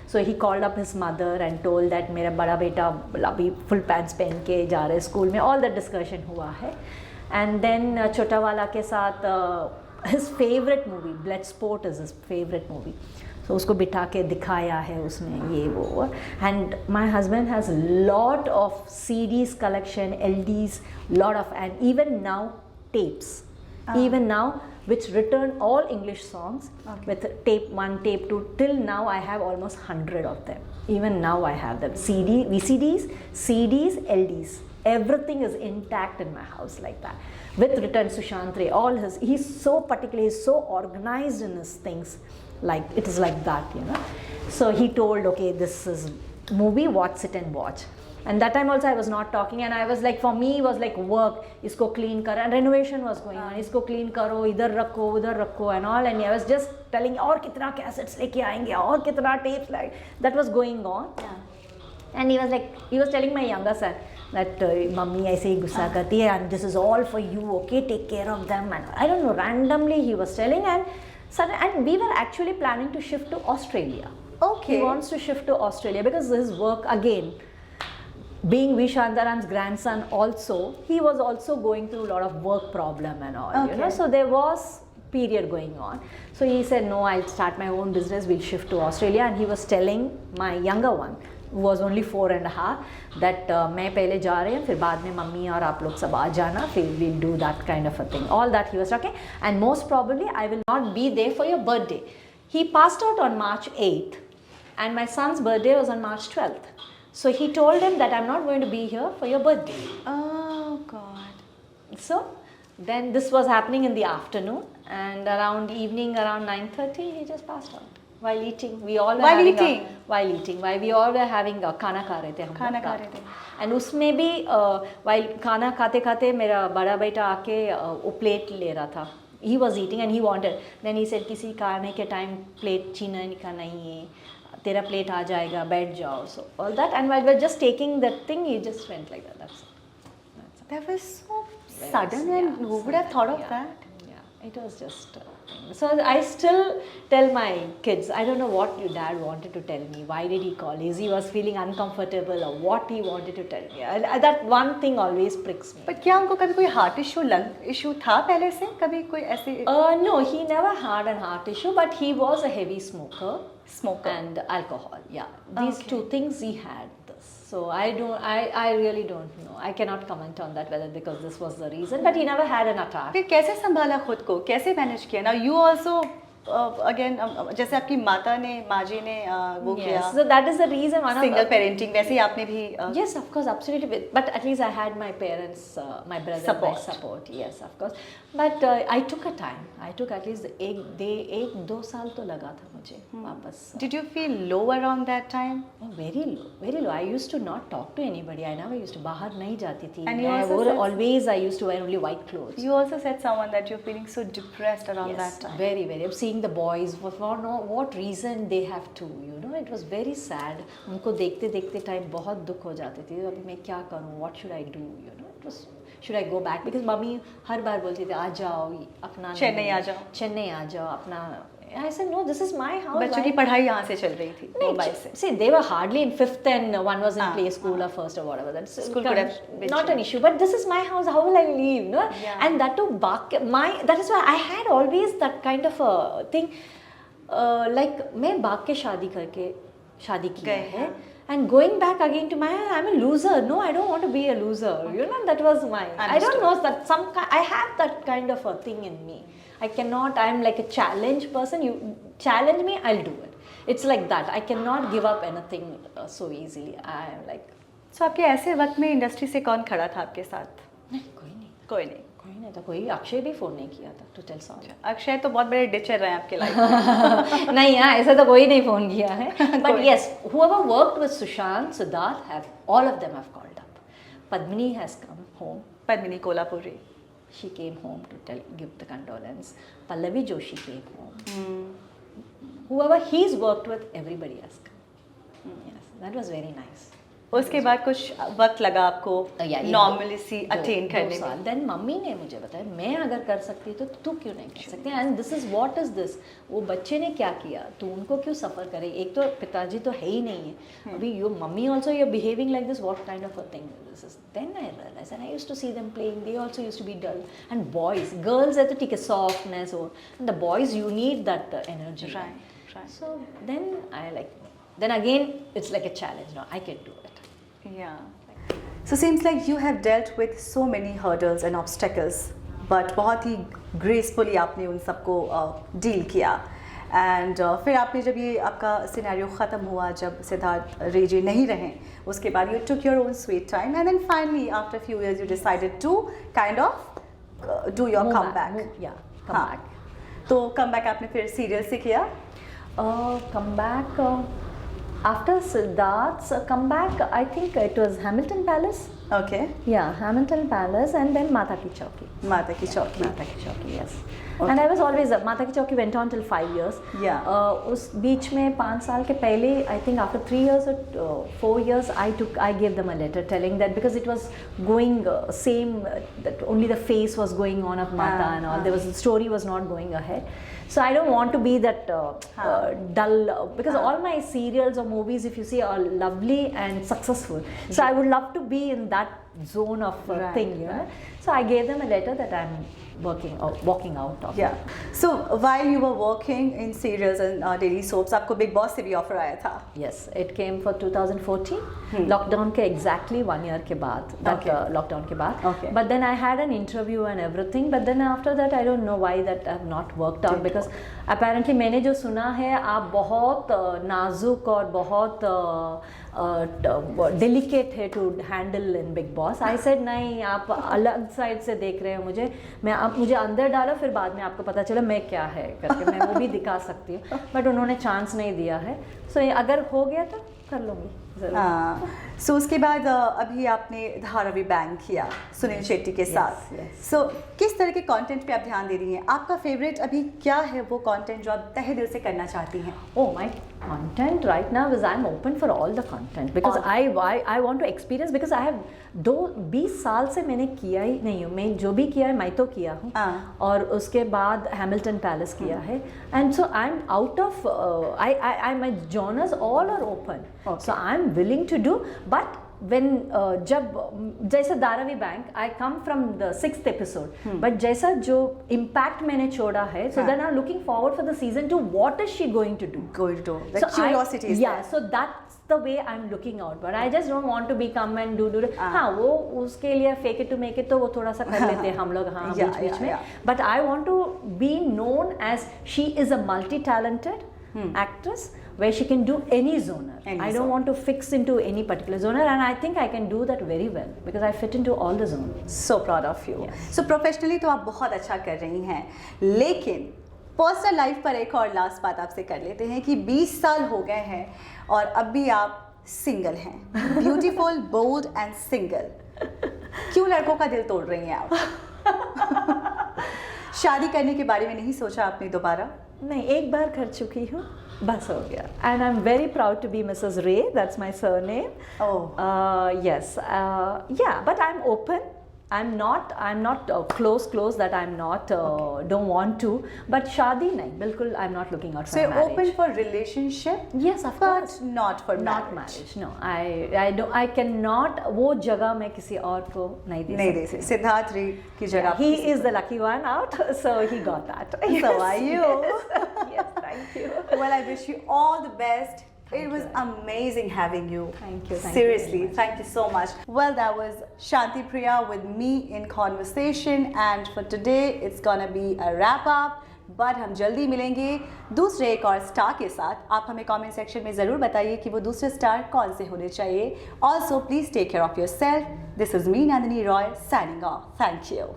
so he called up his mother and told that मेरा बड़ा बेटा अभी full pants पहन के जा रहे school में all that discussion हुआ है and then छोटा वाला के साथ his favorite movie Bloodsport is his favorite movie so उसको बिठा के दिखाया है उसमें ये वो and my husband has a lot of CDs collection LDs lot of and even now tapes even now which return all English songs with tape 1 tape 2 till now I have almost 100 of them even now I have them VCDs CDs LDs everything is intact in my house like that with return Sushant all his he's so particular he's so organized in his things like it is like that you know so he told okay this is movie watch it and watch and that time also I was not talking and I was like for me it was like work isko clean kar and renovation was going on isko clean karo idhar rakho udhar rakho and all and I was just telling aur kitna cassettes leke aayenge aur kitna tapes like that was going on and he was telling my younger son that mummy ऐसे ही गुस्सा करती है and this is all for you, okay, take care of them, and I don't know, randomly he was telling, and we were actually planning to shift to Australia. Okay. He wants to shift to Australia because his work, again, being V. Shantaram's grandson also, he was also going through a lot of work problem and all, you know, so there was period going on. So he said, no, I'll start my own business, we'll shift to Australia. And he was telling my younger one, who was only 4.5, that मैं पहले जा रहे हैं, फिर बाद में mummy और आप लोग सब आ जाना, फिर we'll do that kind of a thing. All that he was talking, and most probably I will not be there for your birthday. He passed out on March 8th, and my son's birthday was on March 12th. So he told him that I'm not going to be here for your birthday. Oh God. So then this was happening in the afternoon, and around evening, around 9:30, he just passed out while eating. We all were While having eating? while eating. While we all were having खाना खा रहे थे हम लोग खाना खा रात रहे थे. को. And उसमें भी while खाना खाते खाते मेरा बड़ा बेटा आके वो प्लेट ले रहा था. He was eating and he wanted. Then he said किसी खाने के टाइम प्लेट छीनने का नहीं है. तेरा प्लेट आ जाएगा, बैठ जाओ. So all that, and while we were just taking that thing, he just went like that. That's it. That was so sudden, and who would have thought of that? Yeah, it was just. So I still tell my kids, I don't know what your dad wanted to tell me. Why did he call? Is he was feeling uncomfortable, or what he wanted to tell me? That one thing always pricks me. But क्या उनको कभी कोई heart issue, lung issue था पहले से? कभी कोई ऐसे? No, he never had a heart issue, but he was a heavy smoker. Smoker. And alcohol. Yeah, these two things he had. So I really don't know. I cannot comment on that whether because this was the reason, but he never had an attack. फिर कैसे संभाला खुद को? कैसे manage किया? Now you also again जैसे आपकी माँ जी ने वो किया. Yes, so that is the reason. Single parenting वैसे ही आपने भी. Yes, of course, absolutely. But at least I had my parents, my brother, my support. Yes, of course. But I took a time. I took at least 1-2 साल तो लगा था मुझे वापस. Did you feel low around that time? Oh, very low, very low. I used to not talk to anybody. I never used to. बाहर नहीं जाती थी. And you also said, always I used to wear only white clothes. You also said someone that you're feeling so depressed around that time. Very, very. I'm seeing the boys for what reason they have to. You know, it was very sad. उनको देखते देखते time बहुत दुख हो जाते थे. अभी मैं क्या करूँ? What should I do? You know, it was. Should I go back? Because mummy हर बार बोलती थी आ जाओ अपना चेन्नई आ जाओ अपना. I said no, this is my house. बच्चों की पढ़ाई यहाँ से चल रही थी मुंबई से. See, they were hardly in 5th and one was in play school or first or whatever. That school could have been not an issue. But this is my house. How will I leave? No? Yeah. And that too, that is why I had always that kind of a thing. Like मैं बाग के शादी किया है. And going back again to I'm a loser. No, I don't want to be a loser. Okay. You know, that was my. Understood. I don't know that I have that kind of a thing in me. I cannot. I'm like a challenge person. You challenge me, I'll do it. It's like that. I cannot give up anything so easily. I am like. So आपके ऐसे वक्त में industry से कौन खड़ा था आपके साथ? नहीं, कोई नहीं था. कोई अक्षय भी फोन नहीं किया था to tell sorry. अक्षय तो बहुत बड़े डिचर रहे हैं आपके लाइफ में. नहीं यार, ऐसा तो कोई नहीं फोन किया है. But yes, whoever worked with Sushant, Siddharth, all of them have called up. Padmini has come home. Padmini Kolhapuri. She came home to give the condolence. Pallavi Joshi came home. Whoever he's worked with, everybody has come. Yes, that was very nice. उसके बाद कुछ वक्त लगा आपको normality attain करने में. Then mummy ने मुझे बताया मैं अगर कर सकती तो तू क्यों नहीं कर सकती. And this is what is this. वो बच्चे ने क्या किया, तू उनको क्यों सफ़र करे. एक तो पिताजी तो है ही नहीं है अभी. You mummy also you are behaving like this. What kind of a thing this is. Then I realise and I used to see them playing. They also used to be dull. And boys girls है तो ठीक है softness हो. The boys you need that energy. So then I like then again it's like a challenge. No, I can do it. Yeah. So seems like you have dealt with so many hurdles and obstacles, but बहुत ही gracefully आपने उन सबको deal किया. And फिर आपने जब ये आपका सिनेरियो ख़त्म हुआ, जब सिद्धार्थ रेजी नहीं रहे, उसके बाद you took your own sweet time, and then finally after a few years you decided to kind of do your comeback. Come back. तो comeback आपने फिर serial से किया? Comeback. After Siddharth's comeback, I think it was Hamilton Palace. Okay. Yeah, Hamilton Palace, and then Mata Ki Chowki. Mata Ki Chowki. Mata Ki Chowki, yes. And I was always माता की चौकी went on till 5 years. Yeah. उस बीच में 5 साल के पहले, I think after 3 years or 4 years, I gave them a letter telling that because it was going same, that only the face was going on of Mata and all. There was, the story was not going ahead. So I don't want to be that dull, because all my serials or movies, if you see, are lovely and successful. So I would love to be in that zone of thing, you know. So I gave them a letter that I'm walking out of. Yeah. So while you were working in serials and daily soaps, आपको Big Boss से भी offer आया था? Yes, it came for 2014. Lockdown के exactly 1 year के बाद. Lockdown के बाद. Okay. But then I had an interview and everything. But then after that, I don't know why that have not worked out, because apparently मैंने जो सुना है, आप बहुत नाजुक और बहुत delicate है to handle in Big Boss. I said नहीं, आप अलग साइड से देख रहे हो मुझे, मैं आप मुझे अंदर डालो, फिर बाद में आपको पता चला मैं क्या है करके मैं वो भी दिखा सकती हूँ. बट उन्होंने चांस नहीं दिया है. सो अगर हो गया तो कर लूँगी. सो उसके बाद अभी आपने धारावी बैंक किया सुनील शेट्टी के साथ. सो किस तरह के कंटेंट पे आप ध्यान दे रही हैं? आपका फेवरेट अभी क्या है वो कंटेंट जो आप तहे दिल से करना चाहती हैं? Oh, my content right now is I'm open for all the content because I want to experience, because I have 20 साल से मैंने किया ही नहीं हूँ. मैं जो भी किया है मैं तो किया हूँ, और उसके बाद हैमिल्टन पैलेस किया है. And so I am out of I my genres all are open. So I am willing to do, but when जब जैसे Dharavi bank I come from the 6th episode, but जैसा जो impact मैंने छोड़ा है, so then I'm looking forward for the season 2. What is she going to do? The curiosity is there. So that's the way I'm looking out. But I just don't want to be come and do. हाँ, वो उसके लिए fake it to make it तो वो थोड़ा सा कर लेते हैं हम लोग, हाँ, बीच में. But I want to be known as she is a multi-talented actress where she can do any genre. I don't want to fix into any particular genre, and I think I can do that very well because I fit into all the genres. So proud of you. Yes. So professionally तो आप बहुत अच्छा कर रही हैं, लेकिन personal life पर एक और लास्ट बात आपसे कर लेते हैं कि 20 साल हो गए हैं और अब भी आप सिंगल हैं. Beautiful, bold and single. क्यों लड़कों का दिल तोड़ रही हैं आप? शादी करने के बारे में नहीं सोचा आपने दोबारा? नहीं, एक बार कर चुकी हूँ, बस हो गया. And I'm very proud to be Mrs. Ray. That's my surname. Oh. Yes. Yeah, but I'm open. I'm not close that I'm not don't want to. But शादी नहीं, बिल्कुल I'm not looking out for marriage. marriage. So open for relationship? Yes, of course. But not for not marriage. No, I cannot. वो जगह मैं किसी और को नहीं दे सकती. सिद्धार्थ रे की जगह. He is the lucky one out, so he got that. So are you? Yes, thank you. Well, I wish you all the best. It was amazing having you. Thank you. Seriously, thank you so much. Well, that was Shanthi Priya with me in conversation, and for today it's gonna be a wrap up. But हम जल्दी मिलेंगे दूसरे एक और star के साथ. आप हमें कमेंट सेक्शन में ज़रूर बताइए कि वो दूसरे स्टार कौन से होने चाहिए. Also, please take care of yourself. This is me, Nandini Roy, signing off. Thank you.